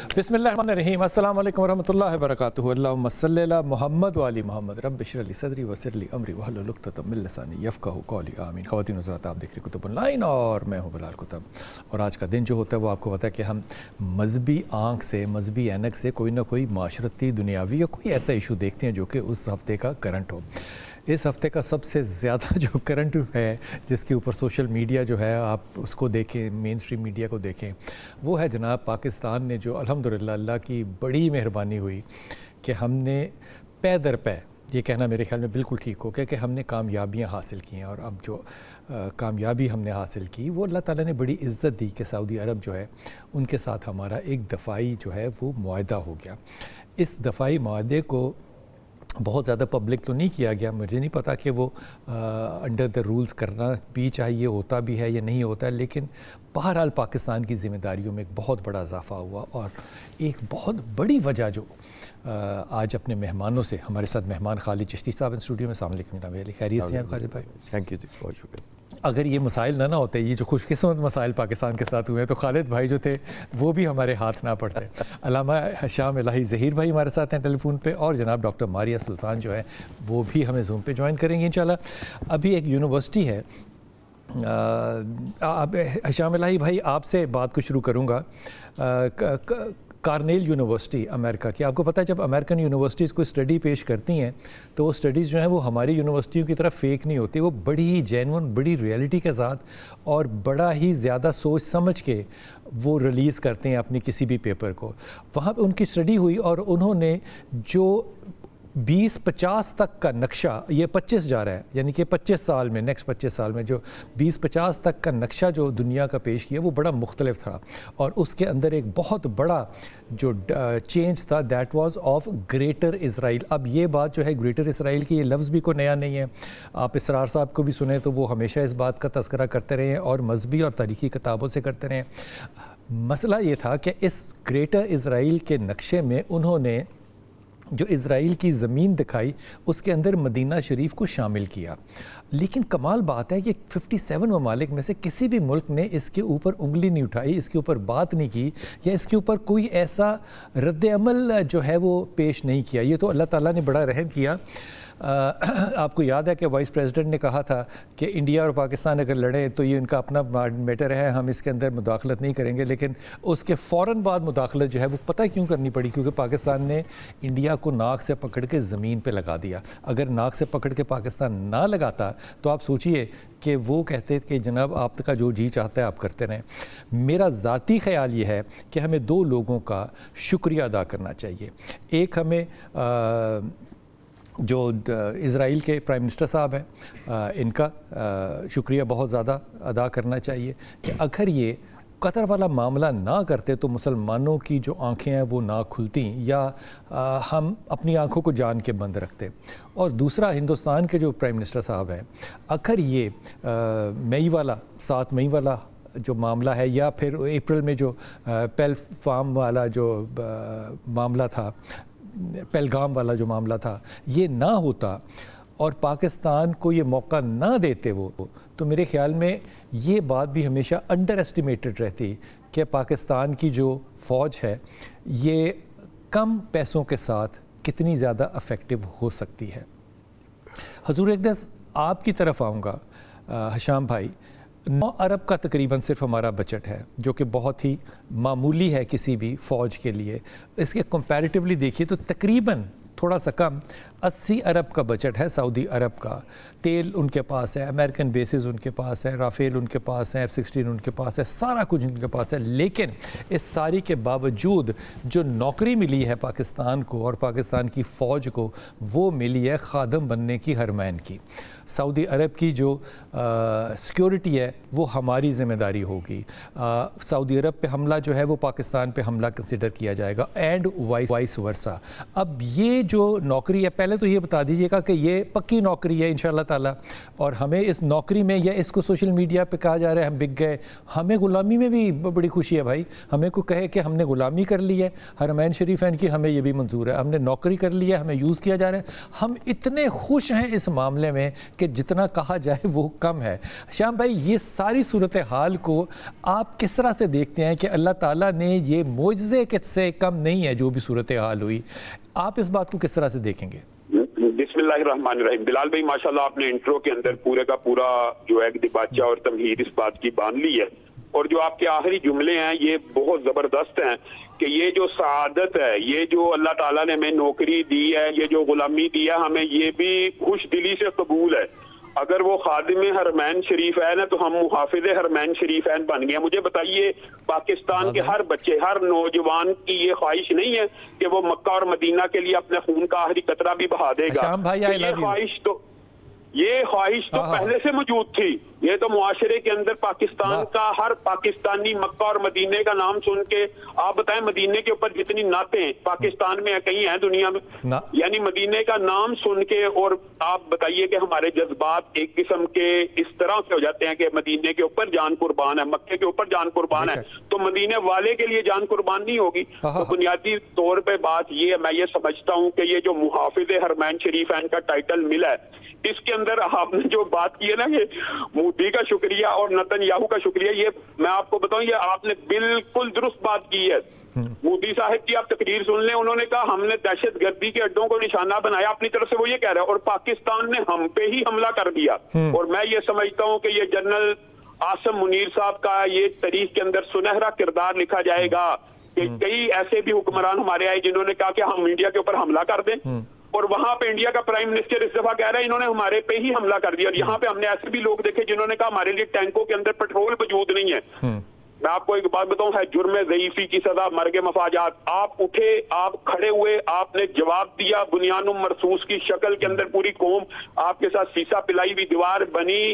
بسم اللہ الرحمن الرحیم، السلام علیکم ورحمۃ اللہ وبرکاتہ۔ اللہم صلی علی محمد وعلی محمد، رب اشرح لی صدری ویسر لی امری واحلل عقدۃ من لسانی یفقہوا قولی، آمین۔ خواتین و حضرات، آپ دیکھ رہے کتب آن لائن اور میں ہوں بلال کتب، اور آج کا دن جو ہوتا ہے وہ آپ کو پتہ ہے کہ ہم مذہبی آنکھ سے، مذہبی اینک سے کوئی نہ کوئی معاشرتی، دنیاوی یا کوئی ایسا ایشو دیکھتے ہیں جو کہ اس ہفتے کا کرنٹ ہو۔ اس ہفتے کا سب سے زیادہ جو کرنٹ ہے، جس کے اوپر سوشل میڈیا جو ہے آپ اس کو دیکھیں، مین اسٹریم میڈیا کو دیکھیں، وہ ہے جناب پاکستان نے جو الحمدللہ اللہ کی بڑی مہربانی ہوئی کہ ہم نے پے در پے، یہ کہنا میرے خیال میں بالکل ٹھیک ہو گیا کہ ہم نے کامیابیاں حاصل کی ہیں، اور اب جو کامیابی ہم نے حاصل کی وہ اللہ تعالیٰ نے بڑی عزت دی کہ سعودی عرب جو ہے ان کے ساتھ ہمارا ایک دفاعی جو ہے وہ معاہدہ ہو گیا۔ اس دفاعی معاہدے کو بہت زیادہ پبلک تو نہیں کیا گیا، مجھے نہیں پتا کہ وہ انڈر دا رولز کرنا بھی چاہیے، ہوتا بھی ہے یا نہیں ہوتا ہے، لیکن بہرحال پاکستان کی ذمہ داریوں میں ایک بہت بڑا اضافہ ہوا۔ اور ایک بہت بڑی وجہ جو آج اپنے مہمانوں سے، ہمارے ساتھ مہمان خالد چشتی صاحب اسٹوڈیو میں، السلام علیکم جناب، خیریت سے ہیں خالد بھائی؟ تھینک یو، بہت شکریہ۔ اگر یہ مسائل نہ ہوتے، یہ جو خوش قسمت مسائل پاکستان کے ساتھ ہوئے ہیں، تو خالد بھائی جو تھے وہ بھی ہمارے ہاتھ نہ پڑتے۔ علامہ حشام الہی ظہیر بھائی ہمارے ساتھ ہیں ٹیلی فون پہ، اور جناب ڈاکٹر ماریہ سلطان جو ہے وہ بھی ہمیں زوم پہ جوائن کریں گے انشاءاللہ۔ ابھی ایک یونیورسٹی ہے، حشام الہی بھائی آپ سے بات کو شروع کروں گا۔ کارنیل یونیورسٹی امریکہ کی، آپ کو پتہ ہے جب امریکن یونیورسٹیز کوئی اسٹڈی پیش کرتی ہیں تو وہ اسٹڈیز جو ہیں وہ ہماری یونیورسٹیوں کی طرح فیک نہیں ہوتی، وہ بڑی ہی جینون، بڑی ریئلٹی کے ساتھ اور بڑا ہی زیادہ سوچ سمجھ کے وہ ریلیز کرتے ہیں اپنی کسی بھی پیپر کو۔ وہاں پہ ان کی اسٹڈی ہوئی اور انہوں نے جو 20-50 تک کا نقشہ، یہ 25 جا رہا ہے، یعنی کہ 25 سال میں، نیکسٹ 25 سال میں جو 20-50 تک کا نقشہ جو دنیا کا پیش کیا وہ بڑا مختلف تھا، اور اس کے اندر ایک بہت بڑا جو چینج تھا دیٹ واز آف گریٹر اسرائیل۔ اب یہ بات جو ہے گریٹر اسرائیل کی، یہ لفظ بھی کوئی نیا نہیں ہے، آپ اسرار صاحب کو بھی سنیں تو وہ ہمیشہ اس بات کا تذکرہ کرتے رہے ہیں اور مذہبی اور تاریخی کتابوں سے کرتے رہے ہیں۔ مسئلہ یہ تھا کہ اس گریٹر اسرائیل کے نقشے میں انہوں نے جو اسرائیل کی زمین دکھائی اس کے اندر مدینہ شریف کو شامل کیا، لیکن کمال بات ہے کہ 57 ممالک میں سے کسی بھی ملک نے اس کے اوپر انگلی نہیں اٹھائی، اس کے اوپر بات نہیں کی، یا اس کے اوپر کوئی ایسا رد عمل جو ہے وہ پیش نہیں کیا۔ یہ تو اللہ تعالیٰ نے بڑا رحم کیا۔ آپ کو یاد ہے کہ وائس پریزیڈنٹ نے کہا تھا کہ انڈیا اور پاکستان اگر لڑیں تو یہ ان کا اپنا میٹر ہے، ہم اس کے اندر مداخلت نہیں کریں گے، لیکن اس کے فوراً بعد مداخلت جو ہے وہ پتہ کیوں کرنی پڑی؟ کیونکہ پاکستان نے انڈیا کو ناک سے پکڑ کے زمین پہ لگا دیا۔ اگر ناک سے پکڑ کے پاکستان نہ لگاتا تو آپ سوچئے کہ وہ کہتے کہ جناب آپ کا جو جی چاہتا ہے آپ کرتے رہیں۔ میرا ذاتی خیال یہ ہے کہ ہمیں دو لوگوں کا شکریہ ادا کرنا چاہیے۔ ایک ہمیں جو اسرائیل کے پرائم منسٹر صاحب ہیں ان کا شکریہ بہت زیادہ ادا کرنا چاہیے کہ اگر یہ قطر والا معاملہ نہ کرتے تو مسلمانوں کی جو آنکھیں ہیں وہ نہ کھلتیں، یا ہم اپنی آنکھوں کو جان کے بند رکھتے۔ اور دوسرا، ہندوستان کے جو پرائم منسٹر صاحب ہیں، اگر یہ مئی والا 7 مئی والا جو معاملہ ہے، یا پھر اپریل میں جو پیل فارم والا جو معاملہ تھا، پہلگام والا جو معاملہ تھا، یہ نہ ہوتا اور پاکستان کو یہ موقع نہ دیتے وہ، تو میرے خیال میں یہ بات بھی ہمیشہ انڈر ایسٹیمیٹڈ رہتی کہ پاکستان کی جو فوج ہے یہ کم پیسوں کے ساتھ کتنی زیادہ افیکٹو ہو سکتی ہے۔ حضور اقدس آپ کی طرف آؤں گا حشام بھائی۔ 9 ارب کا تقریباً صرف ہمارا بجٹ ہے، جو کہ بہت ہی معمولی ہے کسی بھی فوج کے لیے۔ اس کے کمپیریٹیولی دیکھیے تو تقریباً تھوڑا سا کم 80 ارب کا بجٹ ہے سعودی عرب کا۔ تیل ان کے پاس ہے، امریکن بیسز ان کے پاس ہے، رافیل ان کے پاس ہے، F-16 ان کے پاس ہے، سارا کچھ ان کے پاس ہے، لیکن اس ساری کے باوجود جو نوکری ملی ہے پاکستان کو اور پاکستان کی فوج کو، وہ ملی ہے خادم بننے کی، حرمین کی۔ سعودی عرب کی جو سیکیورٹی ہے وہ ہماری ذمہ داری ہوگی۔ سعودی عرب پہ حملہ جو ہے وہ پاکستان پہ حملہ کنسیڈر کیا جائے گا، اینڈ وائس ورسا۔ اب یہ جو نوکری ہے پہلے تو یہ بتا دیجیے گا کہ یہ پکی نوکری ہے انشاءاللہ تعالیٰ, اور ہمیں اس نوکری میں یا اس کو سوشل میڈیا پہ کہا جا رہا ہے ہم بک گئے, ہمیں غلامی میں بھی بڑی خوشی ہے بھائی. ہمیں کو کہے کہ ہم نے غلامی کر لی ہے حرمین شریفین کی, ہمیں یہ بھی منظور ہے. ہم نے نوکری کر لی ہے, ہمیں یوز کیا جا رہا ہے, ہم اتنے خوش ہیں اس معاملے میں کہ جتنا کہا جائے وہ کم ہے. شام بھائی, یہ ساری صورتحال کو آپ کس طرح سے دیکھتے ہیں کہ اللہ تعالیٰ نے یہ معجزے سے کم نہیں ہے جو بھی صورتحال ہوئی, آپ اس بات کو کس طرح سے دیکھیں گے؟ بسم اللہ الرحمن الرحیم. بلال بھائی ماشاءاللہ آپ نے انٹرو کے اندر پورے کا پورا جو ایک دباچہ اور تمہید اس بات کی باندھ لی ہے, اور جو آپ کے آخری جملے ہیں یہ بہت زبردست ہیں کہ یہ جو سعادت ہے, یہ جو اللہ تعالیٰ نے ہمیں نوکری دی ہے, یہ جو غلامی دی ہے, ہمیں یہ بھی خوش دلی سے قبول ہے. اگر وہ خادم حرمین شریفین ہے تو ہم محافظ حرمین شریفین بن گئے. مجھے بتائیے پاکستان کے ہر بچے, ہر نوجوان کی یہ خواہش نہیں ہے کہ وہ مکہ اور مدینہ کے لیے اپنے خون کا آخری قطرہ بھی بہا دے گا؟ یہ خواہش تو پہلے سے موجود تھی. یہ تو معاشرے کے اندر پاکستان کا ہر پاکستانی مکہ اور مدینے کا نام سن کے, آپ بتائیں مدینے کے اوپر جتنی نعتیں پاکستان میں کہیں ہیں دنیا میں, یعنی مدینے کا نام سن کے, اور آپ بتائیے کہ ہمارے جذبات ایک قسم کے اس طرح سے ہو جاتے ہیں کہ مدینے کے اوپر جان قربان ہے, مکے کے اوپر جان قربان ہے, تو مدینے والے کے لیے جان قربان نہیں ہوگی. تو بنیادی طور پہ بات یہ ہے, میں یہ سمجھتا ہوں کہ یہ جو محافظ حرمین شریفین کا ٹائٹل ملا ہے, اس کے اندر آپ نے جو بات کی ہے نا کہ مودی کا شکریہ اور نتن یاہو کا شکریہ, یہ میں آپ کو بتاؤں یہ آپ نے بالکل درست بات کی ہے. مودی صاحب کی آپ تقریر سن لیں, انہوں نے کہا ہم نے دہشت گردی کے اڈوں کو نشانہ بنایا, اپنی طرف سے وہ یہ کہہ رہا ہے, اور پاکستان نے ہم پہ ہی حملہ کر دیا. اور میں یہ سمجھتا ہوں کہ یہ جنرل عاصم منیر صاحب کا یہ تاریخ کے اندر سنہرا کردار لکھا جائے گا کہ کئی ایسے بھی حکمران ہمارے آئے جنہوں نے کہا کہ ہم انڈیا کے اوپر حملہ کر دیں, اور وہاں پہ انڈیا کا پرائم منسٹر اس دفعہ کہہ رہا ہے انہوں نے ہمارے پہ ہی حملہ کر دیا. اور یہاں پہ ہم نے ایسے بھی لوگ دیکھے جنہوں نے کہا ہمارے لیے ٹینکوں کے اندر پیٹرول موجود نہیں ہے. میں آپ کو ایک بات بتاؤں, ہے جرم ضعیفی کی سزا مرگ مفاجات. آپ اٹھے, آپ کھڑے ہوئے, آپ نے جواب دیا, بنیان مرصوص کی شکل کے اندر پوری قوم آپ کے ساتھ سیسا پلائی ہوئی دیوار بنی,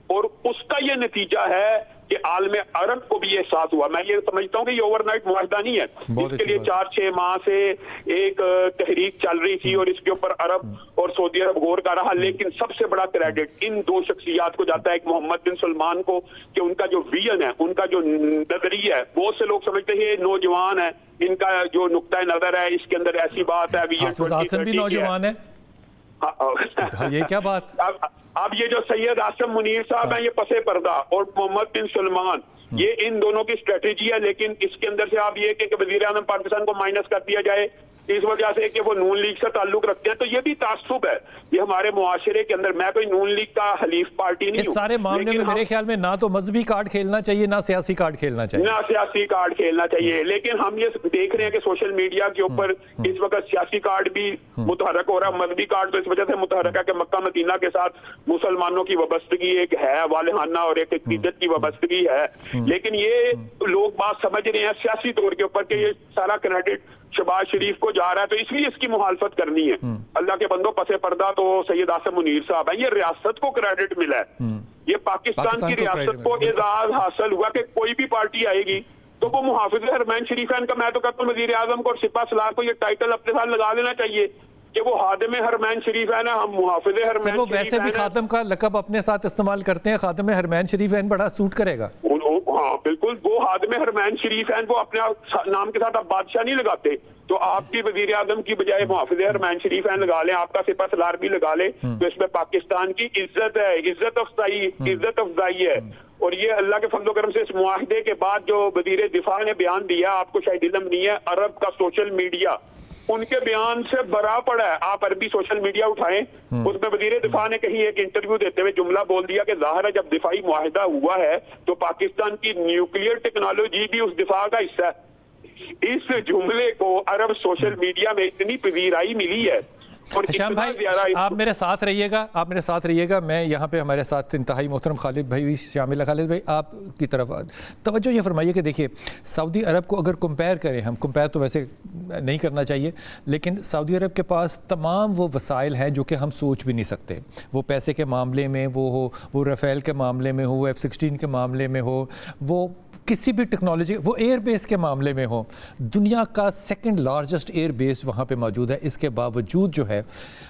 اور اس کا یہ نتیجہ ہے کہ عالم عرب کو بھی یہ احساس ہوا. میں یہ سمجھتا ہوں کہ یہ اوور نائٹ معاہدہ نہیں ہے, اس کے لیے 4-6 ماہ سے ایک تحریک چل رہی تھی, اور اس کے اوپر عرب اور سعودی عرب غور کر رہا. لیکن سب سے بڑا کریڈٹ ان دو شخصیات کو جاتا ہے, ایک محمد بن سلمان کو, کہ ان کا جو ویژن ہے, ان کا جو نظریہ ہے, بہت سے لوگ سمجھتے ہیں یہ نوجوان ہے, ان کا جو نقطہ نظر ہے اس کے اندر ایسی بات ہے. حافظ عاصم بھی نوجوان ہے, یہ کیا بات. اب یہ جو سید عاصم منیر صاحب ہیں یہ پسے پردہ, اور محمد بن سلمان, یہ ان دونوں کی اسٹریٹجی ہے. لیکن اس کے اندر سے آپ یہ کہ وزیر اعظم پاکستان کو مائنس کر دیا جائے اس وجہ سے کہ وہ نون لیگ سے تعلق رکھتے ہیں, تو یہ بھی تعصب ہے. یہ ہمارے معاشرے کے اندر, میں کوئی نون لیگ کا حلیف پارٹی نہیں ہوں, اس سارے معاملے میں میرے خیال میں نہ تو مذہبی کارڈ کھیلنا چاہیے, نہ سیاسی کارڈ کھیلنا چاہیے, نہ سیاسی کارڈ کھیلنا چاہیے. لیکن ہم یہ دیکھ رہے ہیں کہ سوشل میڈیا کے اوپر اس وقت سیاسی کارڈ بھی متحرک ہو رہا ہے. مذہبی کارڈ تو اس وجہ سے متحرک ہے کہ مکہ مدینہ کے ساتھ مسلمانوں کی وابستگی ایک ہے والہانہ, اور ایک عقیدت کی وابستگی ہے. لیکن یہ لوگ بات سمجھ رہے ہیں سیاسی طور کے اوپر کہ یہ سارا کریڈٹ شہباز شریف کو جا رہا ہے, تو اس لیے اس کی مخالفت کرنی ہے. اللہ کے بندوں, پسے پردہ تو سید عاصم منیر صاحب ہیں. یہ ریاست کو کریڈٹ ملا ہے, یہ پاکستان کی ریاست کو اعزاز حاصل ہوا کہ کوئی بھی پارٹی آئے گی تو وہ محافظ حرمین شریفین کا, میں تو کہتا ہوں وزیر اعظم کو اور سپاہ سالار کو یہ ٹائٹل اپنے ساتھ لگا لینا چاہیے کہ وہ خادم حرمین شریفین ہیں, ہم محافظ حرمین شریفین ہیں. وہ ویسے بھی خاتم کا لقب اپنے ساتھ استعمال کرتے ہیں, خاتم حرمین شریفین بڑا سوٹ کرے گا. ہاں بالکل, وہ خادم حرمین شریفین, وہ اپنے نام کے ساتھ آپ بادشاہ نہیں لگاتے, تو آپ کی وزیر اعظم کی بجائے محافظ حرمین شریفین لگا لیں, آپ کا سپاہ سالار بھی لگا لیں, تو اس میں پاکستان کی عزت ہے, عزت افزائی ہے. اور یہ اللہ کے فضل و کرم سے اس معاہدے کے بعد جو وزیر دفاع نے بیان دیا, آپ کو شاید علم نہیں ہے, عرب کا سوشل میڈیا ان کے بیان سے برا پڑا ہے. آپ عربی سوشل میڈیا اٹھائیں, اس میں وزیر دفاع نے کہیں ایک انٹرویو دیتے ہوئے جملہ بول دیا کہ ظاہر ہے جب دفاعی معاہدہ ہوا ہے تو پاکستان کی نیوکلیئر ٹیکنالوجی بھی اس دفاع کا حصہ ہے. اس جملے کو عرب سوشل میڈیا میں اتنی پذیرائی ملی ہے. حشام بھائی آپ میرے ساتھ رہیے گا, میں یہاں پہ ہمارے ساتھ انتہائی محترم خالد بھائی بھی شامل ہے. خالد بھائی آپ کی طرف توجہ یہ فرمائیے کہ دیکھیے سعودی عرب کو اگر کمپیئر کریں, ہم کمپیئر تو ویسے نہیں کرنا چاہیے, لیکن سعودی عرب کے پاس تمام وہ وسائل ہیں جو کہ ہم سوچ بھی نہیں سکتے. وہ پیسے کے معاملے میں وہ رافیل کے معاملے میں ہو, F-16 کے معاملے میں ہو, وہ کسی بھی ٹیکنالوجی، وہ ایئر بیس کے معاملے میں ہو، دنیا کا سیکنڈ لارجسٹ ایئر بیس وہاں پہ موجود ہے، اس کے باوجود جو ہے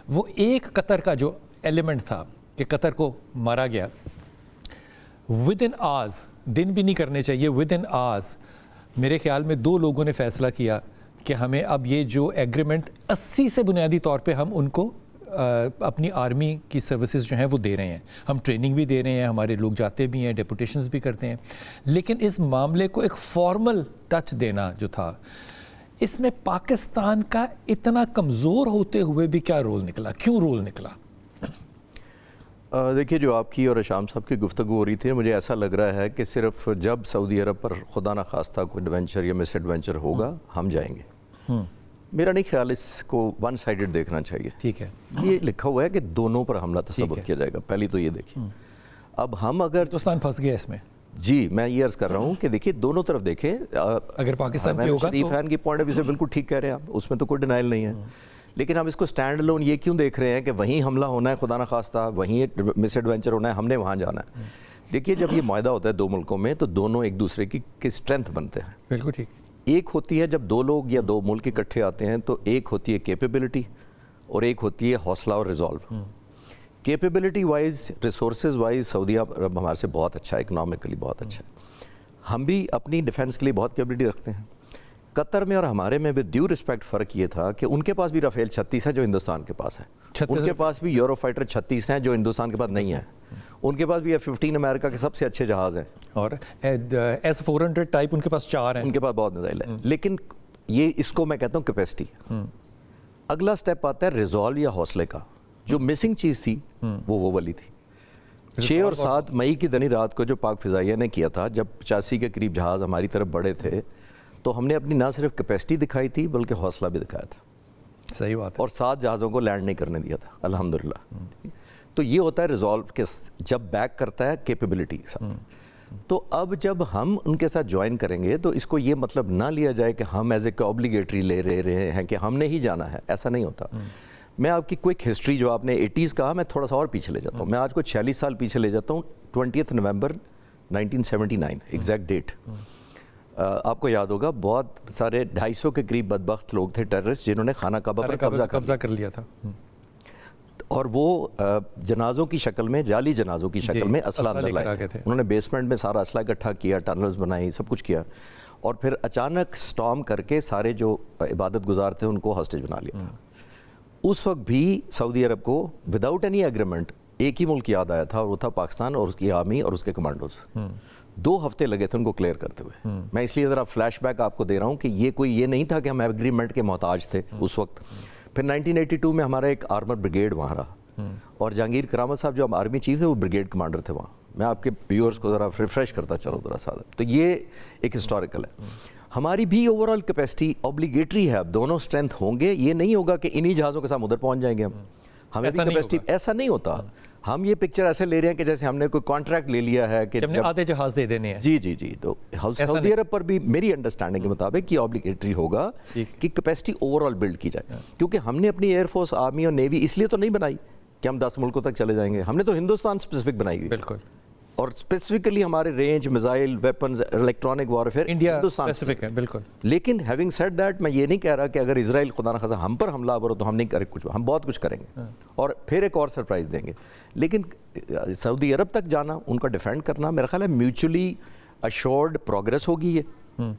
وہ ایک قطر کا جو ایلیمنٹ تھا کہ قطر کو مارا گیا، ود ان آز، دن بھی نہیں کرنے چاہیے، ود ان آز میرے خیال میں 2 لوگوں نے فیصلہ کیا کہ ہمیں اب یہ جو ایگریمنٹ 80 سے بنیادی طور پہ ہم ان کو اپنی آرمی کی سروسز جو ہیں وہ دے رہے ہیں، ہم ٹریننگ بھی دے رہے ہیں، ہمارے لوگ جاتے بھی ہیں، ڈیپوٹیشنز بھی کرتے ہیں، لیکن اس معاملے کو ایک فارمل ٹچ دینا جو تھا، اس میں پاکستان کا اتنا کمزور ہوتے ہوئے بھی کیا رول نکلا، کیوں رول نکلا؟ دیکھیے، جو آپ کی اور شام صاحب کی گفتگو ہو رہی تھی، مجھے ایسا لگ رہا ہے کہ صرف جب سعودی عرب پر خدا نہ خواستہ کوئی ایڈونچر یا مس ایڈونچر ہوگا ہم جائیں گے. میرا نہیں خیال اس کو ون سائیڈڈ دیکھنا چاہیے. ٹھیک ہے، یہ لکھا ہوا ہے کہ دونوں پر حملہ تصور کیا جائے گا. پہلی تو یہ دیکھیے. اب ہم اگر ہندوستان پھنس گیا اس میں. جی میں یہ عرض کر رہا ہوں کہ دیکھیے دونوں طرف دیکھیں. اگر پاکستان کی ہوگا شریف خان کی پوائنٹ آف ویو سے بالکل ٹھیک کہہ رہے ہیں آپ، اس میں تو کوئی ڈینائل نہیں ہے. لیکن ہم اس کو سٹینڈ لون یہ کیوں دیکھ رہے ہیں کہ وہیں حملہ ہونا ہے خدا نہ خواستہ، وہیں مس ایڈونچر ہونا ہے، ہم نے وہاں جانا ہے. دیکھیے جب یہ معاہدہ ہوتا ہے 2 ملکوں میں تو دونوں ایک دوسرے کی اسٹرینتھ بنتے ہیں. بالکل ٹھیک. ایک ہوتی ہے جب 2 لوگ یا 2 ملک اکٹھے آتے ہیں تو ایک ہوتی ہے کیپیبلٹی اور ایک ہوتی ہے حوصلہ اور resolve. Capability wise, resources wise سعودیہ عرب ہمارے سے بہت اچھا ہے، اکنامکلی بہت اچھا ہے. ہم بھی اپنی ڈیفینس کے لیے بہت کیپیبلٹی رکھتے ہیں. قطر میں اور ہمارے میں ود ڈیو رسپیکٹ فرق یہ تھا کہ ان کے پاس بھی رافیل 36 ہے جو ہندوستان کے پاس ہے، ان کے پاس بھی یورو فائٹر 36 ہیں جو ہندوستان کے پاس نہیں ہے، ان کے پاس بھی F-15 امریکہ کے سب سے اچھے جہاز ہیں، اور S-400 ٹائپ ان کے پاس 4 ہیں، ان کے پاس بہت میزائل ہیں. لیکن یہ اس کو میں کہتا ہوں کیپیسٹی. اگلا سٹیپ آتا ہے ریزالو یا حوصلے کا. جو مسنگ چیز تھی وہ والی تھی. 6 اور 7 مئی کی دنی رات کو جو پاک فضائیہ نے کیا تھا، جب 85 کے قریب جہاز ہماری طرف بڑھے تھے، تو ہم نے اپنی نہ صرف کیپیسٹی دکھائی تھی بلکہ حوصلہ بھی دکھایا تھا. صحیح بات ہے. اور 7 جہازوں کو لینڈ نہیں کرنے دیا تھا الحمدللہ. تو یہ ہوتا ہے ریزالو کے جب بیک کرتا ہے کیپیبلٹی کے ساتھ. تو اب جب ہم ان کے ساتھ جوائن کریں گے تو اس کو یہ مطلب نہ لیا جائے کہ ہم ایز اے اوبلیگیٹری لے رہے ہیں کہ ہم نے ہی جانا ہے، ایسا نہیں ہوتا. میں آپ کی کوئک ہسٹری جو آپ نے 80s کہا، میں تھوڑا سا اور پیچھے لے جاتا ہوں. میں آج کو 46 سال پیچھے لے جاتا ہوں. 20 نومبر 1979 ایگزیکٹ ڈیٹ. آپ کو یاد ہوگا بہت سارے 250 کے قریب بدبخت لوگ تھے ٹیررسٹ جنہوں نے خانہ کعبہ پر قبضہ کر لیا تھا، اور وہ جنازوں کی شکل میں، جعلی جنازوں کی شکل میں اسلحہ اندر لائے تھے. انہوں نے بیسمنٹ میں سارا اسلحہ اکٹھا کیا، ٹنلز بنائی، سب کچھ کیا، اور پھر اچانک سٹارم کر کے سارے جو عبادت گزار تھے ان کو ہاسٹیج بنا لیا تھا. اس وقت بھی سعودی عرب کو وداؤٹ اینی ایگریمنٹ ایک ہی ملک یاد آیا تھا، اور وہ تھا پاکستان اور اس کی آرمی اور اس کے کمانڈوز. 2 ہفتے لگے تھے ان کو کلیئر کرتے ہوئے. میں اس لیے ذرا فلیش بیک آپ کو دے رہا ہوں کہ یہ کوئی یہ نہیں تھا کہ ہم ایگریمنٹ کے محتاج تھے اس وقت. پھر 1982 میں ہمارا ایک آرمر بریگیڈ وہاں رہا، اور جہانگیر کرامت صاحب جو آرمی چیف تھے وہ بریگیڈ کمانڈر تھے وہاں. میں آپ کے ویورز کو ذرا ریفریش کرتا چلوں ذرا سا. تو یہ ایک ہسٹوریکل ہے. ہماری بھی اوور آل کیپیسٹی اوبلیگیٹری ہے. اب دونوں اسٹرینتھ ہوں گے، یہ نہیں ہوگا کہ انہی جہازوں کے ساتھ ادھر پہنچ جائیں گے ہم. ہمیں بھی کیپیسٹی ایسا نہیں ہوتا. ہم یہ پکچر ایسے لے رہے ہیں کہ جیسے ہم نے کوئی کانٹریکٹ لے لیا ہے کہ آدھے جہاز دے دینے ہیں. جی. تو سعودی عرب پر بھی میری انڈرسٹینڈنگ کے مطابق یہ اوبلیگیٹری ہوگا کہ کیپیسٹی اوور آل بلڈ کی جائے. کیونکہ ہم نے اپنی ایئر فورس، آرمی اور نیوی اس لیے تو نہیں بنائی کہ ہم 10 ملکوں تک چلے جائیں گے. ہم نے تو ہندوستان اسپیسیفک بنائی ہوئی. بالکل. اور اسپیسیفکلی ہمارے range, missile, weapons, electronic warfare India specific ہے. بالکل. لیکن ہیونگ سیڈ دیٹ، میں یہ نہیں کہہ رہا کہ اگر اسرائیل خدا نہ خواستہ ہم پر حملہ آور ہو تو ہم نہیں کریں کچھ. ہم بہت کچھ کریں گے اور پھر ایک اور سرپرائز دیں گے. لیکن سعودی عرب تک جانا، ان کا ڈیفینڈ کرنا، میرا خیال ہے میوچولی اشورڈ پروگرس ہوگی. یہ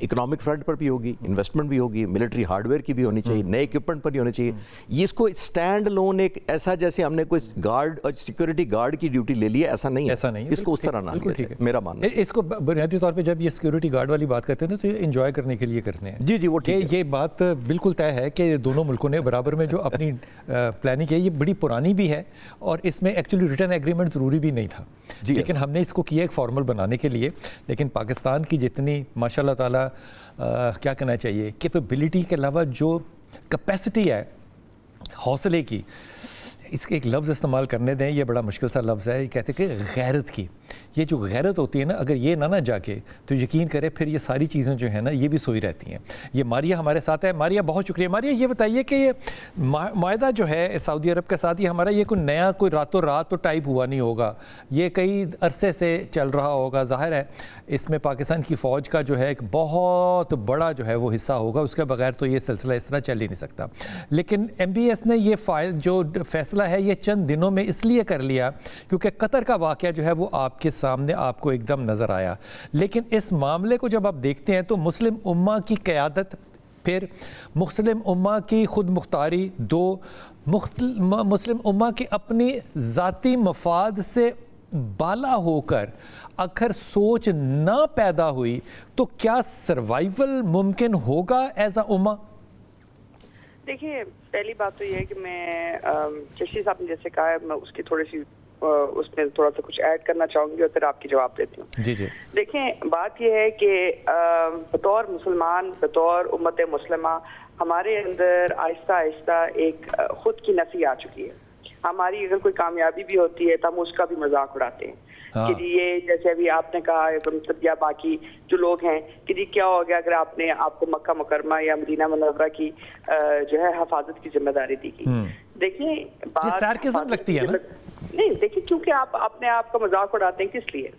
اکنامک فرنٹ پر بھی ہوگی، انویسٹمنٹ بھی ہوگی، ملٹری ہارڈ ویئر کی بھی ہونی چاہیے، نئے اکوپمنٹ پر بھی ہونے چاہیے. یہ اس کو اسٹینڈ لون ایک ایسا جیسے ہم نے کوئی گارڈ اور سیکورٹی گارڈ کی ڈیوٹی لے لی ہے، ایسا نہیں ہے. اس کو اس طرح نہ لیا جائے، میرا ماننا ہے. اس کو بنیادی طور پہ جب یہ سیکورٹی گارڈ والی بات کرتے ہیں تو یہ انجوائے کرنے کے لیے کرتے ہیں. جی وہ ٹھیک ہے. یہ بات بالکل طے ہے کہ دونوں ملکوں نے برابر میں جو اپنی پلاننگ کی ہے یہ بڑی پرانی بھی ہے، اور اس میں ایکچولی ریٹن ایگریمنٹ ضروری بھی نہیں تھا. لیکن ہم نے اس کو کیا ایک فارمل بنانے کے لیے. لیکن پاکستان کی جتنی ماشاء اللہ تعالیٰ کیا کہنا چاہیے، کیپیبلٹی کے علاوہ جو کیپیسٹی ہے حوصلے کی، اس کے ایک لفظ استعمال کرنے دیں, یہ بڑا مشکل سا لفظ ہے, یہ کہتے ہیں کہ غیرت کی, یہ جو غیرت ہوتی ہے نا, اگر یہ نہ جاگے تو یقین کرے پھر یہ ساری چیزیں جو ہیں نا یہ بھی سوئی رہتی ہیں. یہ ماریہ ہمارے ساتھ ہے. ماریہ بہت شکریہ. ماریہ یہ بتائیے کہ یہ معاہدہ جو ہے سعودی عرب کے ساتھ, یہ ہمارا یہ کوئی نیا کوئی راتوں رات تو ٹائپ ہوا نہیں ہوگا, یہ کئی عرصے سے چل رہا ہوگا. ظاہر ہے اس میں پاکستان کی فوج کا جو ہے ایک بہت بڑا جو ہے وہ حصہ ہوگا, اس کے بغیر تو یہ سلسلہ اس طرح چل ہی نہیں سکتا. لیکن ایم بی ایس نے یہ جو فیصلہ ہے یہ چند دنوں میں اس لیے کر لیا کیونکہ قطر کا واقعہ جو ہے وہ آپ کے سامنے آپ کو ایک دم نظر آیا. لیکن اس معاملے کو جب آپ دیکھتے ہیں تو مسلم امہ کی قیادت, پھر مسلم امہ کی خود مختاری, دو مسلم امہ کی اپنی ذاتی مفاد سے بالا ہو کر اگر سوچ نہ پیدا ہوئی تو کیا سروائیول ممکن ہوگا ایز اے امہ؟ دیکھیے پہلی بات تو یہ ہے کہ میں چشتی صاحب نے جیسے کہا ہے میں اس کی تھوڑی سی اس میں تھوڑا سا کچھ ایڈ کرنا چاہوں گی اور پھر آپ کی جواب دیتی ہوں. جی جی. دیکھیں بات یہ ہے کہ بطور مسلمان, بطور امت مسلمہ ہمارے اندر آہستہ آہستہ ایک خود کی نفی آ چکی ہے. ہماری اگر کوئی کامیابی بھی ہوتی ہے تو ہم اس کا بھی مذاق اڑاتے ہیں کہ جی یہ جیسے ابھی آپ نے کہا مطلب یا باقی جو لوگ ہیں کہ جی کیا ہو گیا اگر آپ کو مکہ مکرمہ یا مدینہ منورہ کی جو ہے حفاظت کی ذمہ داری دی گئی. دیکھیں سارکزم لگتی ہے نا, نہیں دیکھیں کیونکہ آپ اپنے آپ کا مذاق اڑاتے ہیں کس لیے؟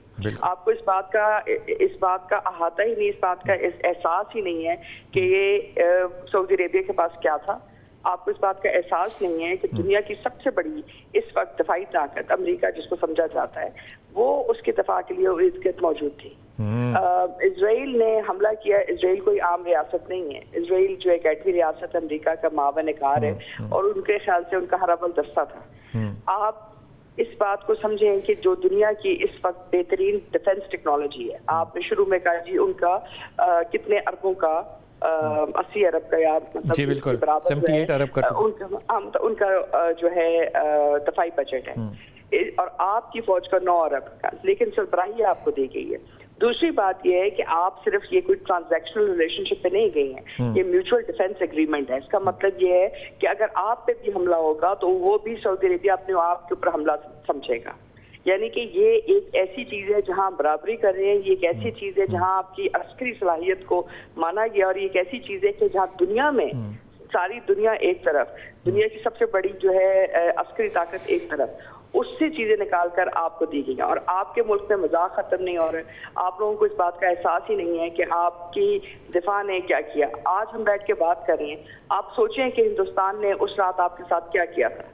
آپ کو اس بات کا احاطہ ہی نہیں, اس بات کا احساس ہی نہیں ہے کہ یہ سعودی عربیہ کے پاس کیا تھا. آپ کو اس بات کا احساس نہیں ہے کہ دنیا کی سب سے بڑی اس وقت دفاعی طاقت امریکہ جس کو سمجھا جاتا ہے وہ اس کے دفاع کے لیے عزت موجود تھی. اسرائیل نے حملہ کیا. اسرائیل کوئی عام ریاست نہیں ہے. اسرائیل جو ایک ایٹمی ریاست امریکہ کا معاون کار ہے اور ان کے خیال سے ان کا ہر اول دستہ تھا. آپ اس بات کو سمجھیں کہ جو دنیا کی اس وقت بہترین ڈیفنس ٹیکنالوجی ہے, آپ نے شروع میں کہا جی ان کا کتنے اربوں کا 80 ارب کا یا مطلب جی بالکل 78 ارب کا ان کا جو ہے دفاعی بجٹ ہے اور آپ کی فوج کا 9 ارب کا, لیکن سربراہی آپ کو دی گئی ہے. دوسری بات یہ ہے کہ آپ صرف یہ کوئی ٹرانزیکشنل ریلیشن شپ پہ نہیں گئی ہیں, یہ میوچل ڈیفنس ایگریمنٹ ہے. اس کا مطلب یہ ہے کہ اگر آپ پہ بھی حملہ ہوگا تو وہ بھی سعودی عربیہ اپنے آپ کے اوپر حملہ سمجھے گا. یعنی کہ یہ ایک ایسی چیز ہے جہاں برابری کر رہے ہیں, یہ ایک ایسی چیز ہے جہاں آپ کی عسکری صلاحیت کو مانا گیا, اور یہ ایک ایسی چیز ہے کہ جہاں دنیا میں ساری دنیا ایک طرف, دنیا کی سب سے بڑی جو ہے عسکری طاقت ایک طرف, اس سے چیزیں نکال کر آپ کو دی گئی ہیں. اور آپ کے ملک میں مذاق ختم نہیں ہو رہے. آپ لوگوں کو اس بات کا احساس ہی نہیں ہے کہ آپ کی دفاع نے کیا کیا. آج ہم بیٹھ کے بات کر رہے ہیں, آپ سوچیں کہ ہندوستان نے اس رات آپ کے ساتھ کیا کیا تھا.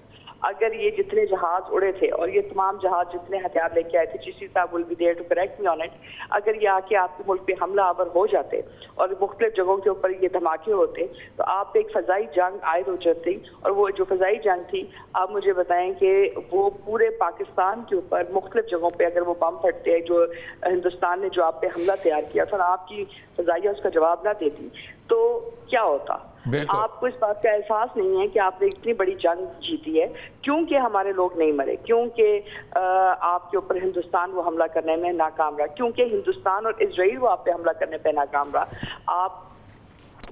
اگر یہ جتنے جہاز اڑے تھے اور یہ تمام جہاز جتنے ہتھیار لے کے آئے تھے, چشتی صاحب will be there to correct me on it, اگر یہ آ کے آپ کے ملک پہ حملہ آور ہو جاتے اور مختلف جگہوں کے اوپر یہ دھماکے ہوتے تو آپ پہ ایک فضائی جنگ عائد ہو جاتی. اور وہ جو فضائی جنگ تھی, آپ مجھے بتائیں کہ وہ پورے پاکستان کے اوپر مختلف جگہوں پہ اگر وہ بم پھٹتے جو ہندوستان نے جو آپ پہ حملہ تیار کیا تھا اور آپ کی فضائیہ اس کا جواب نہ دیتی تو کیا ہوتا؟ آپ کو اس بات کا احساس نہیں ہے کہ آپ نے اتنی بڑی جنگ جیتی ہے کیونکہ ہمارے لوگ نہیں مرے, کیونکہ آپ کے اوپر ہندوستان وہ حملہ کرنے میں ناکام رہا, کیونکہ ہندوستان اور اسرائیل وہ آپ پہ حملہ کرنے پہ ناکام رہا. آپ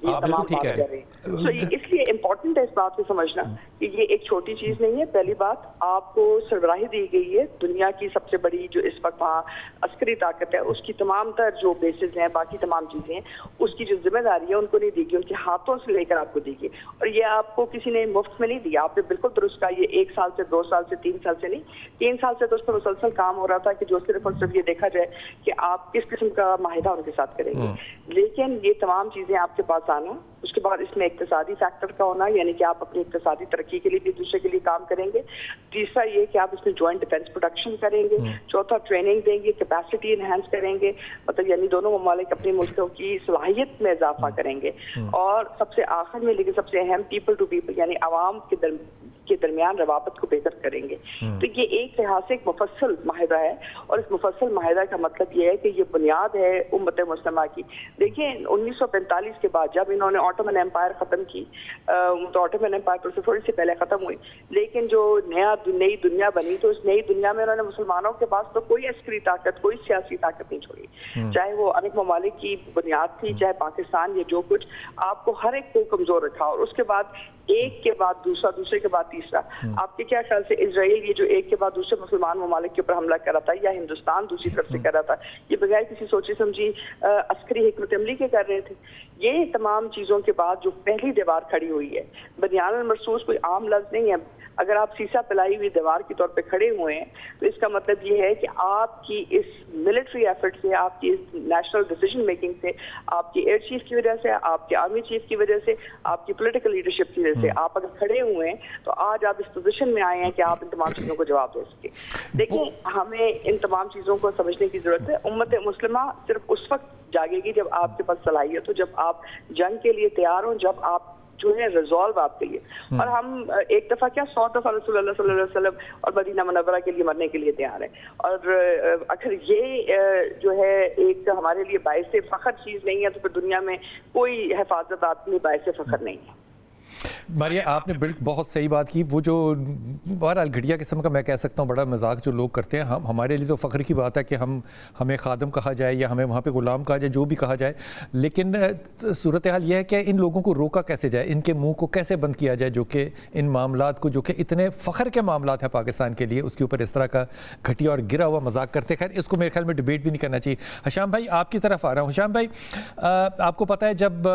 یہ تمام بات کر رہے ہیں. اس لیے امپورٹنٹ ہے اس بات کو سمجھنا کہ یہ ایک چھوٹی چیز نہیں ہے. پہلی بات, آپ کو سربراہی دی گئی ہے دنیا کی سب سے بڑی جو اس وقت وہاں عسکری طاقت ہے, اس کی تمام تر جو بیسز ہیں, باقی تمام چیزیں ہیں, اس کی جو ذمہ داری ہے ان کو نہیں دی گئی, ان کے ہاتھوں سے لے کر آپ کو دی گئی. اور یہ آپ کو کسی نے مفت میں نہیں دیا. آپ نے بالکل درست کہا, یہ 1 سال سے 2 سال سے 3 سال سے نہیں, 3 سال سے تو اس پر مسلسل کام ہو رہا تھا کہ جو صرف اور صرف یہ دیکھا جائے کہ آپ کس قسم کا معاہدہ ان کے ساتھ کریں گے. لیکن یہ تمام چیزیں آپ کے پاس آنا, اس کے بعد اس میں اقتصادی فیکٹر کا ہونا, یعنی کہ آپ اپنی اقتصادی ترقی کے لیے بھی دوسرے کے لیے کام کریں گے. تیسرا یہ کہ آپ اس میں جوائنٹ ڈیفنس پروڈکشن کریں گے. چوتھا ٹریننگ دیں گے, کیپیسٹی انہینس کریں گے, مطلب یعنی دونوں ممالک اپنے ملکوں کی صلاحیت میں اضافہ کریں گے. اور سب سے آخر میں لیکن سب سے اہم, پیپل ٹو پیپل یعنی عوام کے درمیان روابط کو بہتر کریں گے. تو یہ ایک لحاظ سے ایک مفصل معاہدہ ہے, اور اس مفصل معاہدہ کا مطلب یہ ہے کہ یہ بنیاد ہے امت مسلمہ کی. دیکھیں 1945 کے بعد جب انہوں نے آٹومن ایمپائر ختم کی, تو آٹومن ایمپائر تو تھوڑی سی پہلے ختم ہوئی, لیکن جو نئی دنیا بنی تو اس نئی دنیا میں انہوں نے مسلمانوں کے پاس تو کوئی عسکری طاقت, کوئی سیاسی طاقت نہیں چھوڑی, چاہے وہ عرب ممالک کی بنیاد تھی, چاہے پاکستان, یہ جو کچھ آپ کو ہر ایک کو کمزور رکھا. اور اس کے بعد ایک کے بعد دوسرا, دوسرے کے بعد تیسرا آپ کے کیا خیال سے اسرائیل یہ جو ایک کے بعد دوسرے مسلمان ممالک کے اوپر حملہ کر رہا تھا, یا ہندوستان دوسری طرف سے کر رہا تھا, یہ بغیر کسی سوچی سمجھی عسکری حکمت عملی کے کر رہے تھے؟ یہ تمام چیزوں کے بعد جو پہلی دیوار کھڑی ہوئی ہے, بنیان المرصوص کوئی عام لفظ نہیں ہے. اگر آپ سیسا پلائی ہوئی دیوار کے طور پہ کھڑے ہوئے ہیں تو اس کا مطلب یہ ہے کہ آپ کی اس ملٹری ایفرٹ سے, آپ کی اس نیشنل ڈیسیجن میکنگ سے, آپ کی ایئر چیف کی وجہ سے, آپ کے آرمی چیف کی وجہ سے, آپ کی پولیٹیکل لیڈرشپ کی وجہ سے آپ اگر کھڑے ہوئے ہیں تو آج آپ اس پوزیشن میں آئے ہیں کہ آپ ان تمام چیزوں کو جواب دے سکیں. دیکھیں, ہمیں ان تمام چیزوں کو سمجھنے کی ضرورت ہے. امت مسلمہ صرف اس وقت جاگے گی جب آپ کے پاس صلاحیت ہو, جب آپ جنگ کے لیے تیار ہوں, جب آپ جو ہے ریزالو آپ کے لیے. اور ہم ایک دفعہ کیا 100 دفعہ رسول اللہ صلی اللہ علیہ وسلم اور مدینہ منورہ کے لیے مرنے کے لیے تیار ہیں. اور اگر یہ جو ہے ایک ہمارے لیے باعث فخر چیز نہیں ہے تو پھر دنیا میں کوئی حفاظت آدمی باعث فخر نہیں ہے. ماریہ, آپ نے بہت صحیح بات کی. وہ جو بہرحال گھٹیا قسم کا میں کہہ سکتا ہوں بڑا مذاق جو لوگ کرتے ہیں, ہمارے لیے تو فخر کی بات ہے کہ ہمیں خادم کہا جائے یا ہمیں وہاں پہ غلام کہا جائے, جو بھی کہا جائے. لیکن صورتحال یہ ہے کہ ان لوگوں کو روکا کیسے جائے, ان کے منہ کو کیسے بند کیا جائے, جو کہ ان معاملات کو, جو کہ اتنے فخر کے معاملات ہیں پاکستان کے لیے, اس کے اوپر اس طرح کا گھٹیا اور گرا ہوا مذاق کرتے. خیر, اس کو میرے خیال میں ڈیبیٹ بھی نہیں کرنا چاہیے. حشام بھائی, آپ کی طرف آ رہا ہوں. حشام بھائی, آپ کو پتہ ہے جب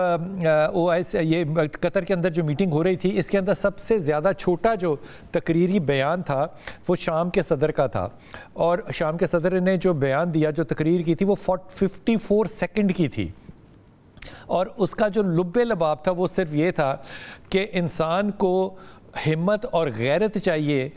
یہ قطر کے اندر جو میٹنگ ہو رہی تھی, اس کے اندر سب سے زیادہ چھوٹا جو تقریری بیان تھا وہ شام کے صدر کا تھا, اور شام کے صدر نے جو بیان دیا, جو تقریر کی تھی, وہ 54 سیکنڈ کی تھی, اور اس کا جو لب لباب تھا وہ صرف یہ تھا کہ انسان کو ہمت اور غیرت چاہیے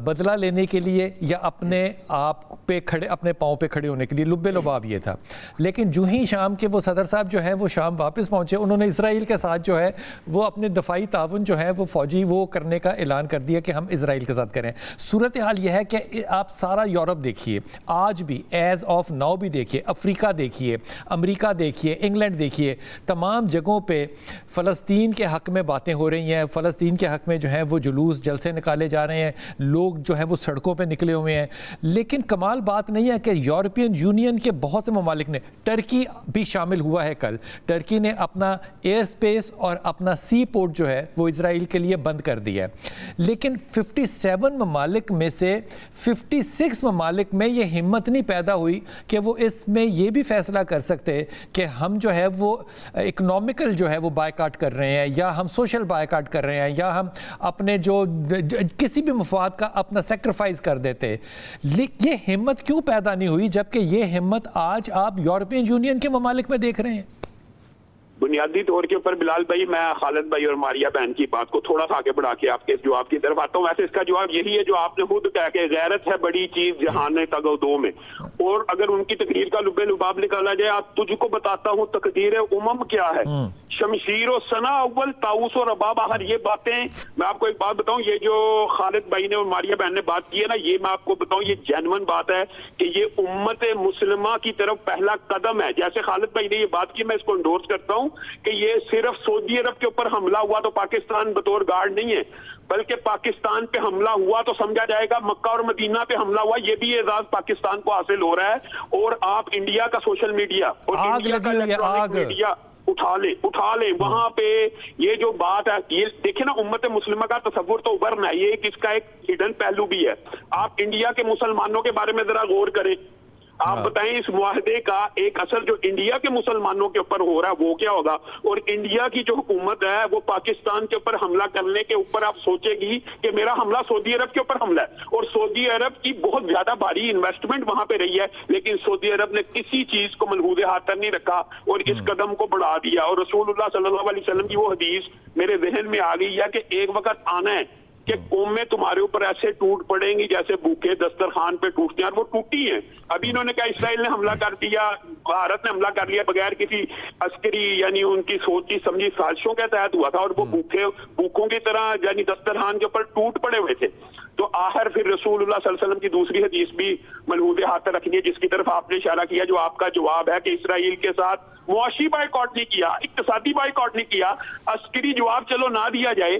بدلہ لینے کے لیے یا اپنے آپ پہ کھڑے, اپنے پاؤں پہ کھڑے ہونے کے لیے. لب لباب یہ تھا. لیکن جو ہی شام کے وہ صدر صاحب جو ہے وہ شام واپس پہنچے, انہوں نے اسرائیل کے ساتھ جو ہے وہ اپنے دفاعی تعاون جو ہے وہ فوجی وہ کرنے کا اعلان کر دیا کہ ہم اسرائیل کے ساتھ کریں. صورتحال یہ ہے کہ آپ سارا یورپ دیکھیے, آج بھی ایز آف ناؤ بھی دیکھیے, افریقہ دیکھیے, امریکہ دیکھیے, انگلینڈ دیکھیے, تمام جگہوں پہ فلسطین کے حق میں باتیں ہو رہی ہیں, فلسطین کے حق میں جو ہے وہ جلوس جلسے نکالے جا رہے ہیں, لوگ جو ہے وہ سڑکوں پہ نکلے ہوئے ہیں. لیکن کمال بات نہیں ہے کہ یورپین یونین کے بہت سے ممالک نے, ٹرکی بھی شامل ہوا ہے کل, ٹرکی نے اپنا ایئر سپیس اور اپنا سی پورٹ جو ہے وہ اسرائیل کے لیے بند کر دیا ہے. لیکن 57 ممالک میں سے 56 ممالک میں یہ ہمت نہیں پیدا ہوئی کہ وہ اس میں یہ بھی فیصلہ کر سکتے کہ ہم جو ہے وہ اکنومیکل جو ہے وہ بائیکاٹ کر رہے ہیں, یا ہم سوشل بائیکاٹ کر رہے ہیں, یا ہم اپنے جو کسی بھی مفاد کا اپنا سیکریفائز کر دیتے. یہ ہمت کیوں پیدا نہیں ہوئی, جبکہ یہ ہمت آج آپ یورپین یونین کے ممالک میں دیکھ رہے ہیں؟ بنیادی طور کے اوپر بلال بھائی, میں خالد بھائی اور ماریہ بہن کی بات کو تھوڑا سا آگے بڑھا کے آپ کے جواب کی طرف آتا ہوں. ویسے اس کا جواب یہی ہے جو آپ نے خود کہا کہ غیرت ہے بڑی چیز جہان تگ و دو میں, اور اگر ان کی تقریر کا لب لباب نکالا جائے, آپ تجھ کو بتاتا ہوں تقدیر امم کیا ہے, شمشیر و ثنا اول طاؤس و رباب آخر. یہ باتیں میں آپ کو ایک بات بتاؤں, یہ جو خالد بھائی نے اور ماریہ بہن نے بات کی ہے نا, یہ میں آپ کو بتاؤں یہ جینوئن بات ہے کہ یہ امت مسلمہ کی طرف پہلا قدم ہے. جیسے خالد بھائی نے یہ بات کی, میں اس کو انڈورس کرتا ہوں کہ یہ صرف سعودی عرب کے اوپر حملہ ہوا تو پاکستان بطور گارڈ نہیں ہے, بلکہ پاکستان پہ حملہ ہوا تو سمجھا جائے گا مکہ اور مدینہ پہ حملہ ہوا, یہ بھی اعزاز پاکستان کو حاصل ہو رہا ہے. اور آپ انڈیا کا سوشل میڈیا اور انڈیا کا الیکٹرانک میڈیا اٹھا لیں وہاں پہ یہ جو بات ہے, یہ دیکھیں نا, امت مسلمہ کا تصور تو ابھرنا ہے, یہ اس کا ایک ہڈن پہلو بھی ہے. آپ انڈیا کے مسلمانوں کے بارے میں ذرا غور کریں, آپ بتائیں اس معاہدے کا ایک اثر جو انڈیا کے مسلمانوں کے اوپر ہو رہا ہے وہ کیا ہوگا, اور انڈیا کی جو حکومت ہے وہ پاکستان کے اوپر حملہ کرنے کے اوپر آپ سوچے گی کہ میرا حملہ سعودی عرب کے اوپر حملہ ہے, اور سعودی عرب کی بہت زیادہ بھاری انویسٹمنٹ وہاں پہ رہی ہے, لیکن سعودی عرب نے کسی چیز کو ملحوظ ہاتھ تک نہیں رکھا اور اس قدم کو بڑھا دیا. اور رسول اللہ صلی اللہ علیہ وسلم کی وہ حدیث میرے ذہن میں آ گئی ہے کہ ایک وقت آنا ہے کہ قومیں تمہارے اوپر ایسے ٹوٹ پڑیں گی جیسے بھوکے دسترخوان پہ ٹوٹتے ہیں, اور وہ ٹوٹی ہیں. ابھی انہوں نے کہا اسرائیل نے حملہ کر دیا, بھارت نے حملہ کر لیا بغیر کسی عسکری یعنی ان کی سوچی سمجھی سازشوں کے تحت ہوا تھا, اور وہ بھوکوں کی طرح یعنی دسترخوان کے اوپر ٹوٹ پڑے ہوئے تھے. تو آخر پھر رسول اللہ صلی اللہ علیہ وسلم کی دوسری حدیث بھی ملحوظ ہاتھ رکھنی ہے, جس کی طرف آپ نے اشارہ کیا, جو آپ کا جواب ہے کہ اسرائیل کے ساتھ معاشی بائیکاٹ نہیں کیا, اقتصادی بائیکاٹ نہیں کیا, عسکری جواب چلو نہ دیا جائے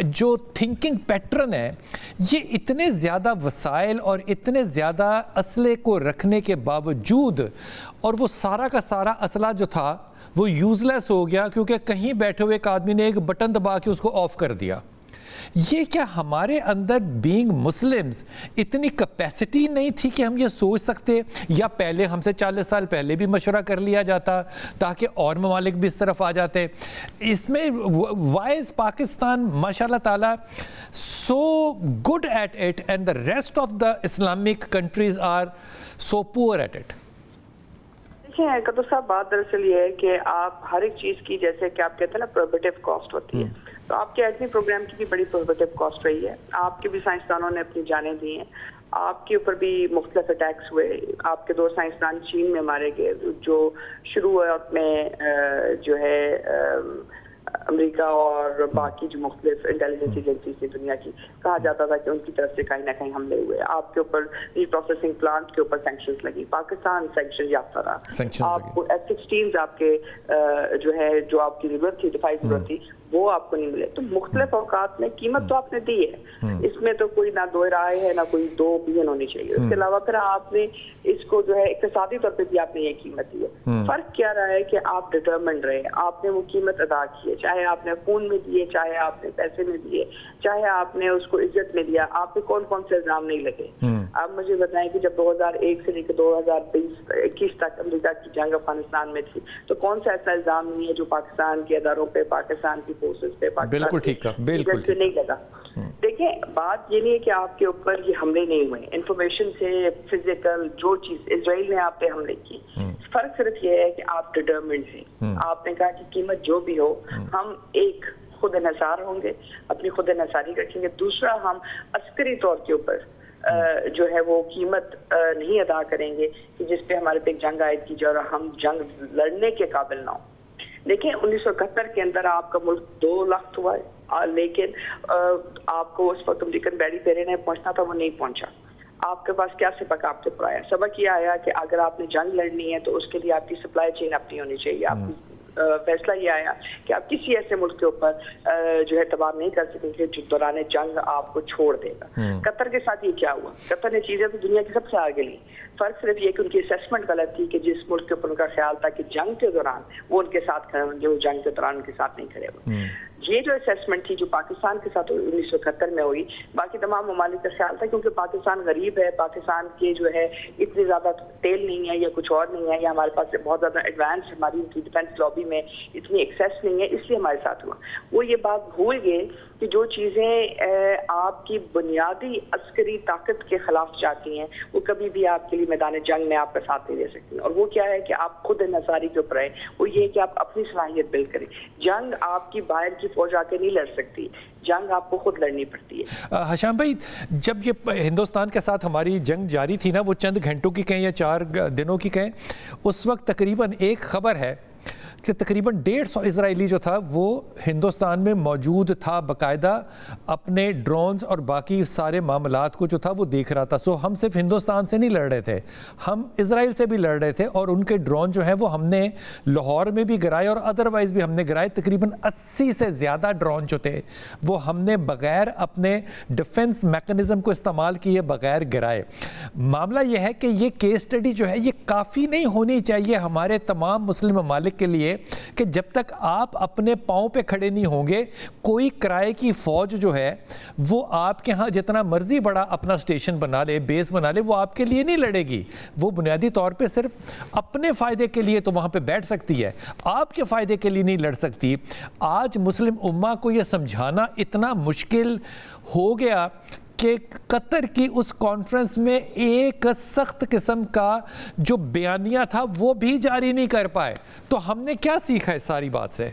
جو تھنکنگ پیٹرن ہے یہ اتنے زیادہ وسائل اور اتنے زیادہ اسلحے کو رکھنے کے باوجود، اور وہ سارا کا سارا اسلحہ جو تھا وہ یوز لیس ہو گیا کیونکہ کہیں بیٹھے ہوئے ایک آدمی نے ایک بٹن دبا کے اس کو آف کر دیا. یہ کیا ہمارے اندر بینگ مسلمز اتنی کیپیسٹی نہیں تھی کہ ہم یہ سوچ سکتے، یا پہلے ہم سے 40 سال پہلے بھی مشورہ کر لیا جاتا تاکہ اور ممالک بھی اس طرف آ جاتے؟ اس میں وائی از پاکستان ماشاء اللہ تعالیٰ so good at it and the rest of the Islamic countries are so poor at it? دیکھیں قطر صاحب، بات دراصل یہ ہے کہ آپ ہر ایک چیز کی، جیسے کہ آپ کہتے ہیں نا پروہیبٹیو کاسٹ ہوتی ہے، تو آپ کے ایٹمی پروگرام کی بھی بڑی پروہیبٹیو کاسٹ رہی ہے. آپ کے بھی سائنسدانوں نے اپنی جانیں دی ہیں، آپ کے اوپر بھی مختلف اٹیکس ہوئے. آپ کے 2 سائنسدان چین میں مارے گئے جو شروعات میں جو ہے امریکہ اور باقی جو مختلف انٹیلیجنس ایجنسیز تھی دنیا کی، کہا جاتا تھا کہ ان کی طرف سے کہیں نہ کہیں حملے ہوئے. آپ کے اوپر ری پروسیسنگ پلانٹ کے اوپر سینکشنز لگی، پاکستان سینکشن یافتہ رہا. آپ کو F-16 آپ کے جو ہے جو آپ کی ضرورت تھی، دفاعی ضرورت تھی، وہ آپ کو نہیں ملے. تو مختلف اوقات میں قیمت تو آپ نے دی ہے، اس میں تو کوئی نہ دو رائے ہے، نہ کوئی دو اوپینین ہونی چاہیے. اس کے علاوہ پھر آپ نے اس کو جو ہے اقتصادی طور پہ بھی آپ نے یہ قیمت دی ہے. فرق کیا رہا ہے کہ آپ ڈٹرمنڈ رہے، آپ نے وہ قیمت ادا کی ہے، چاہے آپ نے خون میں دیے، چاہے آپ نے پیسے میں دیے، چاہے آپ نے اس کو عزت میں دیا. آپ پہ کون کون سے الزام نہیں لگے؟ آپ مجھے بتائیں کہ جب 2001 سے لے کے 2021 تک امریکہ کی جنگ افغانستان میں تھی تو کون سا ایسا الزام نہیں ہے جو پاکستان کے اداروں پہ، پاکستان کی فورسز پہ، بالکل ٹھیک ہے، بالکل سے نہیں لگا. دیکھیں بات یہ نہیں ہے کہ آپ کے اوپر یہ حملے نہیں ہوئے، انفارمیشن سے فزیکل جو چیز اسرائیل نے آپ پہ حملے کی، فرق صرف یہ ہے کہ آپ ڈٹرمنڈ ہیں. آپ نے کہا کہ قیمت جو بھی ہو ہم ایک خود انحصار ہوں گے، اپنی خود انحصاری رکھیں گے. دوسرا، ہم عسکری طور کے اوپر جو ہے وہ قیمت نہیں ادا کریں گے کہ جس پہ ہمارے پہ ایک جنگ عائد کی جائے اور ہم جنگ لڑنے کے قابل نہ ہوں. دیکھیں 1971 کے اندر آپ کا ملک 2 لاکھ ہوا ہے، لیکن آپ کو اس وقت امریکن بیری پیرے نے پہنچنا تھا، وہ نہیں پہنچا. آپ کے پاس کیا سبق آپ سے پڑھایا؟ سبق یہ آیا کہ اگر آپ نے جنگ لڑنی ہے تو اس کے لیے آپ کی سپلائی چین اپنی ہونی چاہیے. آپ کی فیصلہ یہ آیا کہ آپ کسی ایسے ملک کے اوپر جو ہے تباہ نہیں کر سکیں گے جو دوران جنگ آپ کو چھوڑ دے گا. قطر کے ساتھ یہ کیا ہوا؟ قطر نے چیزیں تو دنیا کی سب سے آگے لی. فرق صرف یہ کہ ان کی اسیسمنٹ غلط تھی کہ جس ملک کے اوپر ان کا خیال تھا کہ جنگ کے دوران وہ ان کے ساتھ کھڑے ہوں گے، وہ جنگ کے دوران ان کے ساتھ نہیں کھڑے ہوئے. یہ جو اسیسمنٹ تھی جو پاکستان کے ساتھ 1971 میں ہوئی، باقی تمام ممالک کا خیال تھا کیونکہ پاکستان غریب ہے، پاکستان کے جو ہے اتنی زیادہ تیل نہیں ہے یا کچھ اور نہیں ہے، یا ہمارے پاس بہت زیادہ ایڈوانس ہماری ڈیفینس لابی میں اتنی ایکسیس نہیں ہے، اس لیے ہمارے ساتھ ہوا. وہ یہ بات بھول گئے کہ جو چیزیں آپ کی بنیادی عسکری طاقت کے خلاف جاتی ہیں وہ کبھی بھی آپ کے لیے میدان جنگ میں آپ کا ساتھ نہیں دے سکتی. اور وہ کیا ہے کہ آپ خود انحصاری کے اوپر آئے، وہ یہ کہ آپ اپنی صلاحیت بلڈ کریں. جنگ آپ کی باہر کی فوج آ کے نہیں لڑ سکتی، جنگ آپ کو خود لڑنی پڑتی ہے. ہشام بھائی، جب یہ ہندوستان کے ساتھ ہماری جنگ جاری تھی نا، وہ چند گھنٹوں کی کہیں یا 4 دنوں کی کہیں، اس وقت تقریباً ایک خبر ہے کہ تقریباً 150 اسرائیلی جو تھا وہ ہندوستان میں موجود تھا، باقاعدہ اپنے ڈرونز اور باقی سارے معاملات کو جو تھا وہ دیکھ رہا تھا. سو ہم صرف ہندوستان سے نہیں لڑ رہے تھے، ہم اسرائیل سے بھی لڑ رہے تھے، اور ان کے ڈرون جو ہیں وہ ہم نے لاہور میں بھی گرائے اور ادروائز بھی ہم نے گرائے. تقریباً 80 سے زیادہ ڈرون جو تھے وہ ہم نے بغیر اپنے ڈیفنس میکنزم کو استعمال کیے بغیر گرائے. معاملہ یہ ہے کہ یہ کیس اسٹڈی جو ہے یہ کافی نہیں ہونی چاہیے ہمارے تمام مسلم ممالک کے لیے کہ جب تک آپ اپنے پاؤں پہ کھڑے نہیں ہوں گے، کوئی کرائے کی فوج جو ہے وہ آپ کے ہاں جتنا مرضی بڑا اپنا اسٹیشن بنا لے، بیس بنا لے، وہ آپ کے لیے نہیں لڑے گی. وہ بنیادی طور پہ صرف اپنے فائدے کے لیے تو وہاں پہ بیٹھ سکتی ہے، آپ کے فائدے کے لیے نہیں لڑ سکتی. آج مسلم امہ کو یہ سمجھانا اتنا مشکل ہو گیا کہ قطر کی اس کانفرنس میں ایک سخت قسم کا جو بیانیہ تھا وہ بھی جاری نہیں کر پائے. تو ہم نے کیا سیکھا اس ساری بات سے؟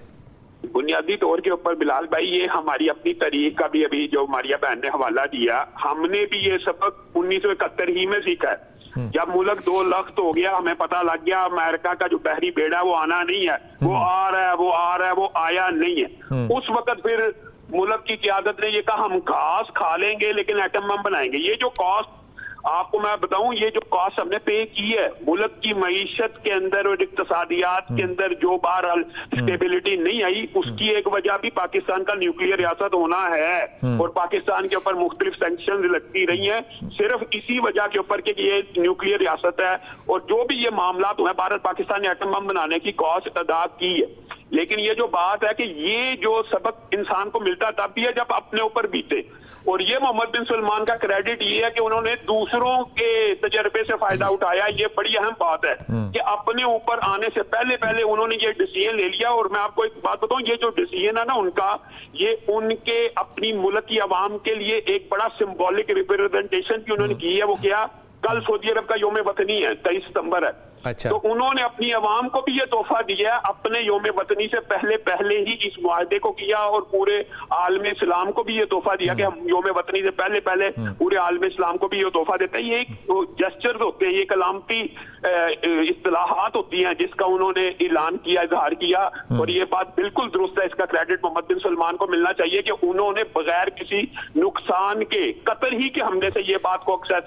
بنیادی طور کے اوپر بلال بھائی، یہ ہماری اپنی تاریخ کا بھی ابھی جو ماریا بہن نے حوالہ دیا، ہم نے بھی یہ سبق 1971 ہی میں سیکھا ہے. جب ملک 2 لاکھ ہو گیا، ہمیں پتہ لگ گیا امریکہ کا جو بحری بیڑا وہ آنا نہیں ہے، وہ آ رہا ہے، وہ آ رہا ہے، وہ آیا نہیں ہے. اس وقت پھر ملک کی قیادت نے یہ کہا ہم گھاس کھا لیں گے لیکن ایٹم بم بنائیں گے. یہ جو کاسٹ آپ کو میں بتاؤں یہ جو کاسٹ ہم نے پے کی ہے ملک کی معیشت کے اندر اور اقتصادیات کے اندر جو بہرحال اسٹیبلٹی نہیں آئی اس کی ایک وجہ بھی پاکستان کا نیوکلیئر ریاست ہونا ہے اور پاکستان کے اوپر مختلف سینکشنز لگتی رہی ہیں صرف اسی وجہ کے اوپر کہ یہ نیوکلیئر ریاست ہے اور جو بھی یہ معاملات ہوئے بھارت پاکستان نے ایٹم بم بنانے کی کاسٹ ادا کی ہے لیکن یہ جو بات ہے کہ یہ جو سبق انسان کو ملتا تب بھی ہے جب اپنے اوپر بیتے اور یہ محمد بن سلمان کا کریڈٹ یہ ہے کہ انہوں نے دوسروں کے تجربے سے فائدہ اٹھایا یہ بڑی اہم بات ہے کہ اپنے اوپر آنے سے پہلے انہوں نے یہ ڈیسیژن لے لیا اور میں آپ کو ایک بات بتاؤں یہ جو ڈیسیژن ہے نا ان کا یہ ان کے اپنی ملک کی عوام کے لیے ایک بڑا سمبولک ریپرزنٹیشن کی انہوں نے کی ہے وہ کیا کل سعودی عرب کا یوم وطنی ہے 23 ستمبر ہے اچھا. تو انہوں نے اپنی عوام کو بھی یہ تحفہ دیا ہے اپنے یوم وطنی سے پہلے ہی اس معاہدے کو کیا اور پورے عالم اسلام کو بھی یہ تحفہ دیا کہ ہم یوم وطنی سے پہلے پورے عالم اسلام کو بھی یہ تحفہ دیتے ہیں یہ ایک جسچرز ہوتے ہیں یہ ایک علامتی اصطلاحات ہوتی ہیں جس کا انہوں نے اعلان کیا اظہار کیا اور یہ بات بالکل درست ہے اس کا کریڈٹ محمد بن سلمان کو ملنا چاہیے کہ انہوں نے بغیر کسی نقصان کے قطر ہی کے حملے سے یہ بات کو اکثر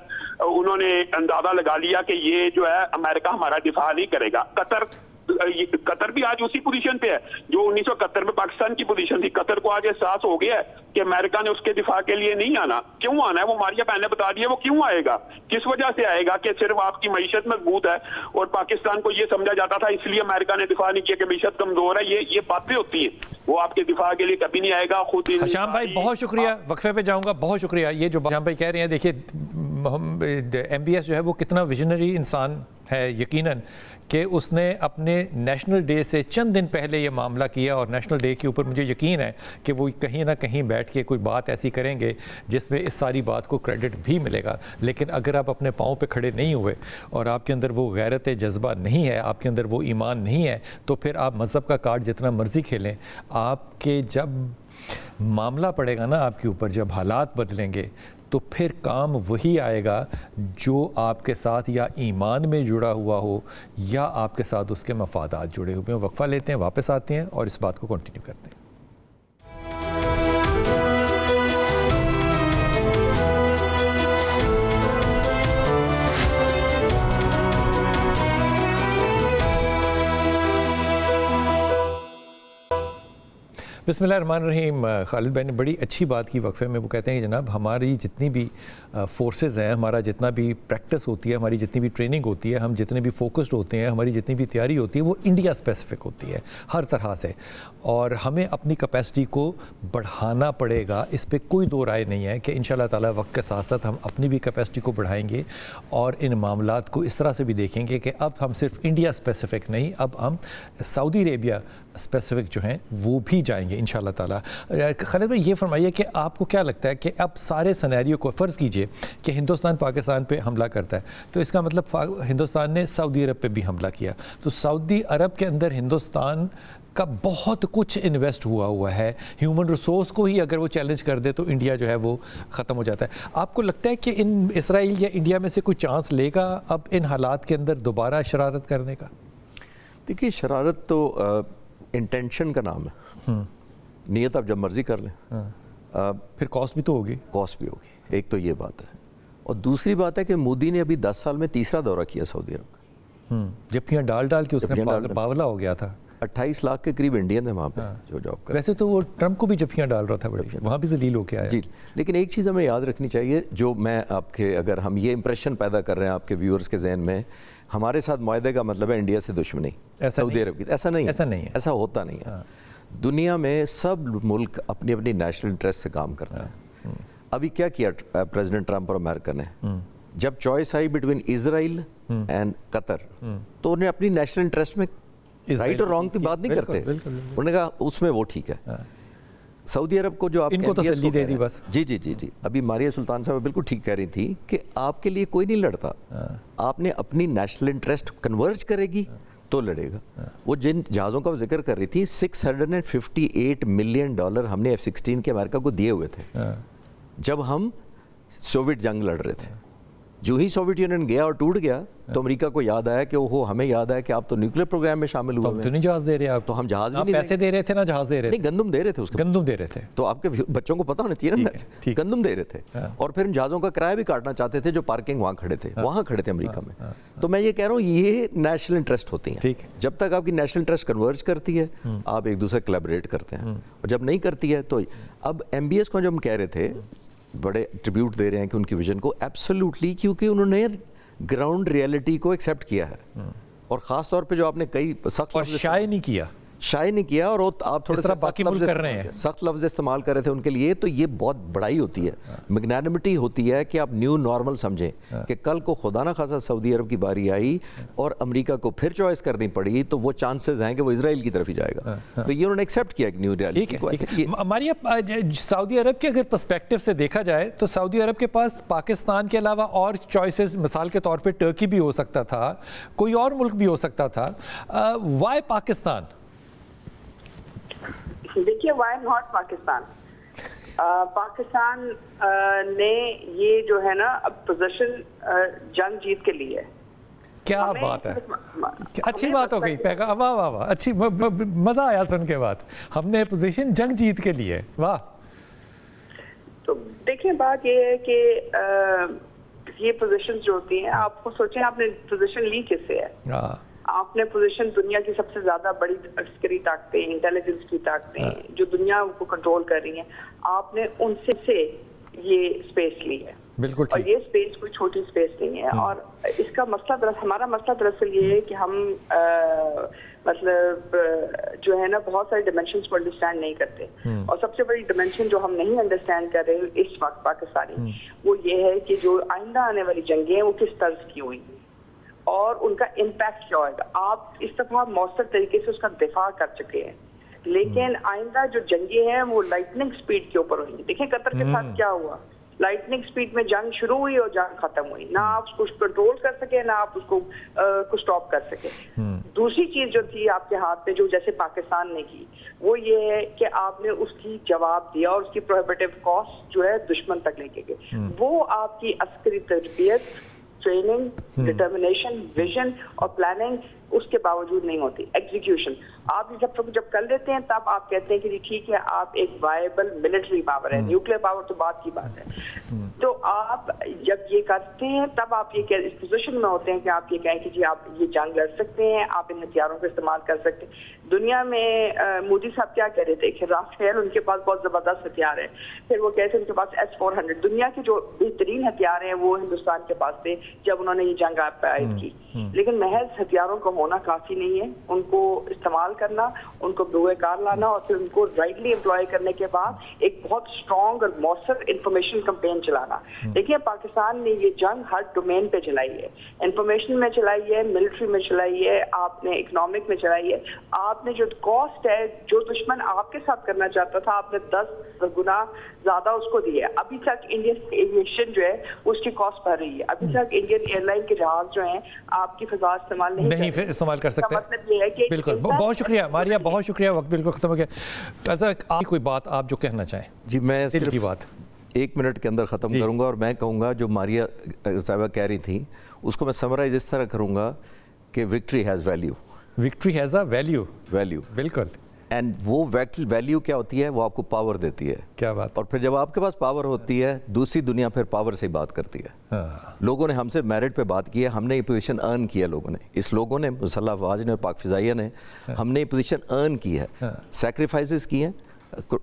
انہوں نے اندازہ لگا لیا کہ یہ جو ہے امریکہ ہمارا دفاع نہیں کرے گا قطر بھی آج اسی پوزیشن پہ ہے جو 1971 میں پاکستان کی پوزیشن تھی قطر کو آج احساس ہو گیا ہے کہ امریکہ نے اس کے دفاع کے لیے نہیں آنا کیوں آنا ہے وہ ماریا بہن نے بتا دیا وہ کیوں آئے گا کس وجہ سے آئے گا کہ صرف آپ کی معیشت مضبوط ہے اور پاکستان کو یہ سمجھا جاتا تھا اس لیے امریکہ نے دفاع نہیں کیا کہ معیشت کمزور ہے یہ باتیں ہوتی ہیں وہ آپ کے دفاع کے لیے کبھی نہیں آئے گا خود حشام بھائی بہت شکریہ وقفے پہ جاؤں گا بہت شکریہ یہ جو حشام بھائی کہہ رہے ہیں دیکھیے ایم بی ایس جو ہے وہ کتنا ویژنری انسان ہے یقیناً کہ اس نے اپنے نیشنل ڈے سے چند دن پہلے یہ معاملہ کیا اور نیشنل ڈے کے اوپر مجھے یقین ہے کہ وہ کہیں نہ کہیں بیٹھ کے کوئی بات ایسی کریں گے جس میں اس ساری بات کو کریڈٹ بھی ملے گا لیکن اگر آپ اپنے پاؤں پہ کھڑے نہیں ہوئے اور آپ کے اندر وہ غیرت جذبہ نہیں ہے آپ کے اندر وہ ایمان نہیں ہے تو پھر آپ مذہب کا کارڈ جتنا مرضی کھیلیں آپ کے جب معاملہ پڑے گا نا آپ کے اوپر جب حالات بدلیں گے تو پھر کام وہی آئے گا جو آپ کے ساتھ یا ایمان میں جڑا ہوا ہو یا آپ کے ساتھ اس کے مفادات جڑے ہوئے ہیں وقفہ لیتے ہیں واپس آتے ہیں اور اس بات کو کنٹینیو کرتے ہیں بسم اللہ الرحمن الرحیم خالد بھائی نے بڑی اچھی بات کی وقفے میں وہ کہتے ہیں کہ جناب ہماری جتنی بھی فورسز ہیں ہمارا جتنا بھی پریکٹس ہوتی ہے ہماری جتنی بھی ٹریننگ ہوتی ہے ہم جتنے بھی فوکسڈ ہوتے ہیں ہماری جتنی بھی تیاری ہوتی ہے وہ انڈیا اسپیسیفک ہوتی ہے ہر طرح سے اور ہمیں اپنی کیپیسٹی کو بڑھانا پڑے گا اس پہ کوئی دو رائے نہیں ہے کہ انشاءاللہ تعالی وقت کے ساتھ ساتھ ہم اپنی بھی کیپیسٹی کو بڑھائیں گے اور ان معاملات کو اس طرح سے بھی دیکھیں گے کہ اب ہم صرف انڈیا اسپیسیفک نہیں اب ہم سعودی عربیہ اسپیسیفک جو ہیں وہ بھی جائیں گے انشاءاللہ تعالیٰ خالد بھائی یہ فرمائیے کہ آپ کو کیا لگتا ہے کہ اب سارے سینیریو کو فرض کیجئے کہ ہندوستان پاکستان پہ حملہ کرتا ہے تو اس کا مطلب ہندوستان نے سعودی عرب پہ بھی حملہ کیا تو سعودی عرب کے اندر ہندوستان کا بہت کچھ انویسٹ ہوا ہے ہیومن ریسورس کو ہی اگر وہ چیلنج کر دے تو انڈیا جو ہے وہ ختم ہو جاتا ہے آپ کو لگتا ہے کہ ان اسرائیل یا انڈیا میں سے کوئی چانس لے گا اب ان حالات کے اندر دوبارہ شرارت کرنے کا؟ دیکھیے شرارت تو انٹینشن کا نام ہے نیت آپ جب مرضی کر لیں پھر کاسٹ بھی تو ہوگی ایک تو یہ بات ہے اور دوسری بات ہے کہ مودی نے ابھی 10 سال میں تیسرا دورہ کیا سعودی عرب کا جبکیاں ڈال کے اس نے باولا ہو گیا تھا 28 لاکھ کے قریب انڈین ہیں وہاں پہ جو جاب کر ویسے تو وہ ٹرمپ کو بھی جبکیاں ڈال رہا تھا وہاں بھی ذلیل ہو کے آیا جی لیکن ایک چیز ہمیں یاد رکھنی چاہیے جو میں آپ کے اگر ہم یہ امپریشن پیدا کر رہے ہیں آپ کے ویورز کے ذہن میں ہمارے ساتھ معاہدے کا مطلب ہے انڈیا سے دشمنی سعودی عرب کی ایسا نہیں ہے ایسا ہوتا نہیں ہے دنیا میں سب ملک اپنی اپنی نیشنل انٹرسٹ سے کام کرتا ہے ابھی کیا پریزیڈنٹ ٹرمپ اور امریکہ نے جب چوائس آئی بٹوین اسرائیل اینڈ قطر تو انہیں اپنی نیشنل انٹرسٹ میں رائٹ اور رانگ کی بات نہیں کرتے انہوں نے کہا اس میں وہ ٹھیک ہے سعودی عرب کو جو آپ ان کو تسلی دے دی بس جی ابھی ماریہ سلطان صاحب بالکل ٹھیک کہہ رہی تھی کہ آپ کے لیے کوئی نہیں لڑتا آپ نے اپنی نیشنل انٹرسٹ کنورج کرے گی تو لڑے گا وہ جن جہازوں کا ذکر کر رہی تھی $658 ملین ہم نے F-16 کے امریکہ کو دیے ہوئے تھے جب ہم سوویت جنگ لڑ رہے تھے جو ہی سوویت یونین گیا اور ٹوٹ گیا تو امریکہ کو یاد آیا کہ وہ ہمیں یاد آیا کہ آپ تو نیوکلیر پروگرام میں شامل ہوئے ہیں. تو نہیں جہاز دے رہے آپ, تو ہم جہاز بھی نہیں پیسے دے رہے تھے نا جہاز دے رہے تھے, نہیں گندم دے رہے تھے, اس کے گندم دے رہے تھے. تو آپ کے بچوں کو پتہ ہونا چاہیے نا, گندم دے رہے تھے. اور پھر ان جہازوں کا کرایہ بھی کاٹنا چاہتے تھے جو پارکنگ وہاں کھڑے تھے, وہاں کھڑے تھے امریکہ میں. تو میں یہ کہہ رہا ہوں یہ نیشنل انٹرسٹ ہوتی ہیں. جب تک آپ کی نیشنل انٹرسٹ کنورج کرتی ہے آپ ایک دوسرے کولیبریٹ کرتے ہیں, اور جب نہیں کرتی ہے تو اب ایم بی ایس کو جو ہم کہہ رہے تھے بڑے ٹریبیوٹ دے رہے ہیں کہ ان کی ویژن کو ایبسلیوٹلی, کیونکہ انہوں نے گراؤنڈ ریئلٹی کو ایکسیپٹ کیا ہے, اور خاص طور پہ جو آپ نے کئی سخت اور شائع نہیں کیا, اور آپ تھوڑے سے سخت لفظ استعمال کر رہے تھے ان کے لیے. تو یہ بہت بڑائی ہوتی ہے, میگنانمٹی ہوتی ہے کہ آپ نیو نارمل سمجھیں کہ کل کو خدا نہ خاصا سعودی عرب کی باری آئی اور امریکہ کو پھر چوائس کرنی پڑی تو وہ چانسز ہیں کہ وہ اسرائیل کی طرف ہی جائے گا. تو یہ انہوں نے ایکسیپٹ کیا کہ نیو ریئلٹی کو. ہماری سعودی عرب کے اگر پرسپیکٹو سے دیکھا جائے تو سعودی عرب کے پاس پاکستان کے علاوہ اور چوائسز, مثال کے طور پہ ٹرکی بھی ہو سکتا تھا, کوئی اور ملک بھی ہو سکتا تھا. وائی پاکستان؟ دیکھیے وائی ناٹ پاکستان. پاکستان نے یہ جو ہے نا اب پوزیشن جنگ جیت کے لیے. کیا بات ہے, اچھی بات ہو گئی, واہ واہ واہ, اچھی, مزہ آیا سن کے بات. ہم نے پوزیشن جنگ جیت کے لیے, واہ. تو دیکھیں بات یہ ہے کہ یہ پوزیشن جو ہوتی ہیں, آپ کو سوچیں آپ نے پوزیشن لی کس سے ہے. آپ نے پوزیشن دنیا کی سب سے زیادہ بڑی عسکری طاقتیں, انٹیلیجنس کی طاقتیں جو دنیا کو کنٹرول کر رہی ہیں, آپ نے ان سے یہ اسپیس لی ہے. بالکل, اور یہ اسپیس کوئی چھوٹی اسپیس نہیں ہے. اور اس کا مسئلہ ہمارا مسئلہ دراصل یہ ہے کہ ہم مطلب جو ہے نا بہت سارے ڈائمینشنز کو انڈرسٹینڈ نہیں کرتے. اور سب سے بڑی ڈائمینشن جو ہم نہیں انڈرسٹینڈ کر رہے اس وقت پاکستانی, وہ یہ ہے کہ جو آئندہ آنے والی جنگیں ہیں وہ کس طرز کی ہوئی ہیں اور ان کا امپیکٹ کیا ہوگا. آپ اس دفعہ مؤثر طریقے سے اس کا دفاع کر چکے ہیں, لیکن آئندہ جو جنگیں ہیں وہ لائٹننگ سپیڈ کے اوپر ہوئی. دیکھیں قطر کے ساتھ کیا ہوا, لائٹننگ سپیڈ میں جنگ شروع ہوئی اور جنگ ختم ہوئی. نہ آپ اس کو کنٹرول کر سکے نہ آپ اس کو سٹاپ کر سکے. دوسری چیز جو تھی آپ کے ہاتھ میں جو جیسے پاکستان نے کی, وہ یہ ہے کہ آپ نے اس کی جواب دیا اور اس کی پروہیبٹیو کاسٹ جو ہے دشمن تک لے کے گئے. وہ آپ کی عسکری تربیت, ٹریننگ, ڈٹرمنیشن, ویژن اور پلاننگ اس کے باوجود نہیں ہوتی. ایگزیکیوشن آپ یہ سب جب کر لیتے ہیں تب آپ کہتے ہیں کہ ٹھیک ہے آپ ایک وائبل ملٹری پاور ہے. نیوکلیر پاور تو بات کی بات ہے. تو آپ جب یہ کرتے ہیں تب آپ یہ اس پوزیشن میں ہوتے ہیں کہ آپ یہ کہیں کہ جی آپ یہ جنگ لڑ سکتے ہیں, آپ ان ہتھیاروں کا استعمال کر سکتے ہیں. دنیا میں مودی صاحب کیا کہہ رہے تھے کہ رافیل ان کے پاس بہت زبردست ہتھیار ہے, پھر وہ کہتے ہیں ان کے پاس S-400, دنیا کے جو بہترین ہتھیار ہیں وہ ہندوستان کے پاس تھے جب انہوں نے یہ جنگ عائد کی. لیکن محض ہتھیاروں کا ہونا کافی نہیں ہے, ان کو استعمال کرنا, ان کو بروئے کار لانا اور پھر ان کو رائٹلی امپلائی کرنے کے بعد ایک بہت اسٹرانگ اور مؤثر انفارمیشن کمپین چلانا. دیکھیے پاکستان نے یہ جنگ ہر ڈومین پہ چلائی ہے, انفارمیشن میں چلائی ہے, ملٹری میں چلائی ہے, آپ نے اکنامک میں چلائی ہے. آپ نے جو کاسٹ ہے جو دشمن آپ کے ساتھ کرنا چاہتا تھا آپ نے 10 گنا زیادہ اس کو دی ہے. ابھی تک انڈین ایویشن جو ہے اس کی کاسٹ بڑھ رہی ہے. ابھی تک انڈین ایئر لائن کے جہاز جو ہیں آپ کی فضا استعمال نہیں استعمال کر سکتے. مطلب یہ ہے کہ بالکل, بہت شکریہ ماریا, بہت شکریہ. وقت بالکل ختم ہو گیا. آپ کوئی بات آپ جو کہنا چاہیں؟ جی میں دل کی بات 1 منٹ کے اندر ختم کروں گا, اور میں کہوں گا جو ماریا صاحبہ کہہ رہی تھیں اس کو میں سمرائز اس طرح کروں گا کہ victory has value. Victory has a value. بالکل. اینڈ وہ ویلیو کیا ہوتی ہے, وہ آپ کو پاور دیتی ہے. کیا بات. اور پھر جب آپ کے پاس پاور ہوتی ہے دوسری دنیا پھر پاور سے ہی بات کرتی ہے. لوگوں نے ہم سے میرٹ پہ بات کی ہے, ہم نے یہ پوزیشن ارن کیا. لوگوں نے, اس لوگوں نے, مسلح افواج نے, پاک فضائیہ نے, ہم نے یہ پوزیشن ارن کی ہے, سیکریفائسز کی ہیں,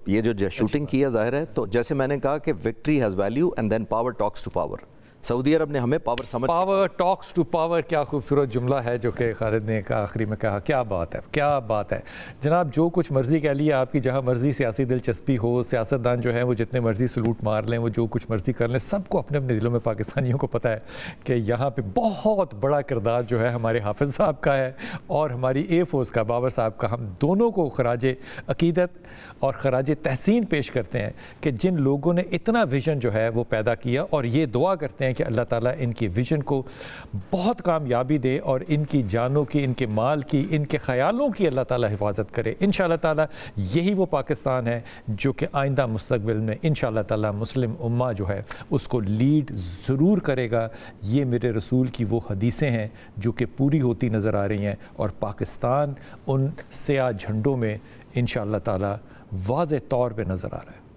یہ جو شوٹنگ کی ہے ظاہر ہے. تو جیسے میں نے کہا کہ victory has value and then power talks to power. سعودی عرب نے ہمیں پاور سمجھ, پاور ٹاکس ٹو پاور, کیا خوبصورت جملہ ہے جو کہ خالد نے آخری میں کہا. کیا بات ہے, کیا بات ہے جناب. جو کچھ مرضی کہہ لیے, آپ کی جہاں مرضی سیاسی دلچسپی ہو, سیاستدان جو ہیں وہ جتنے مرضی سلوٹ مار لیں, وہ جو کچھ مرضی کر لیں, سب کو اپنے اپنے دلوں میں پاکستانیوں کو پتہ ہے کہ یہاں پہ بہت بڑا کردار جو ہے ہمارے حافظ صاحب کا ہے اور ہماری ایئر فورس کا, بابر صاحب کا. ہم دونوں کو خراج عقیدت اور خراج تحسین پیش کرتے ہیں کہ جن لوگوں نے اتنا ویژن جو ہے وہ پیدا کیا, اور یہ دعا کرتے ہیں ہیں کہ اللہ تعالیٰ ان کی ویژن کو بہت کامیابی دے اور ان کی جانوں کی، ان کے مال کی، ان کے خیالوں کی اللہ تعالیٰ حفاظت کرے۔ انشاءاللہ تعالیٰ یہی وہ پاکستان ہے جو کہ آئندہ مستقبل میں انشاءاللہ تعالیٰ مسلم امہ جو ہے اس کو لیڈ ضرور کرے گا۔ یہ میرے رسول کی وہ حدیثیں ہیں جو کہ پوری ہوتی نظر آ رہی ہیں، اور پاکستان ان سیاہ جھنڈوں میں انشاءاللہ تعالیٰ واضح طور پہ نظر آ رہا ہے۔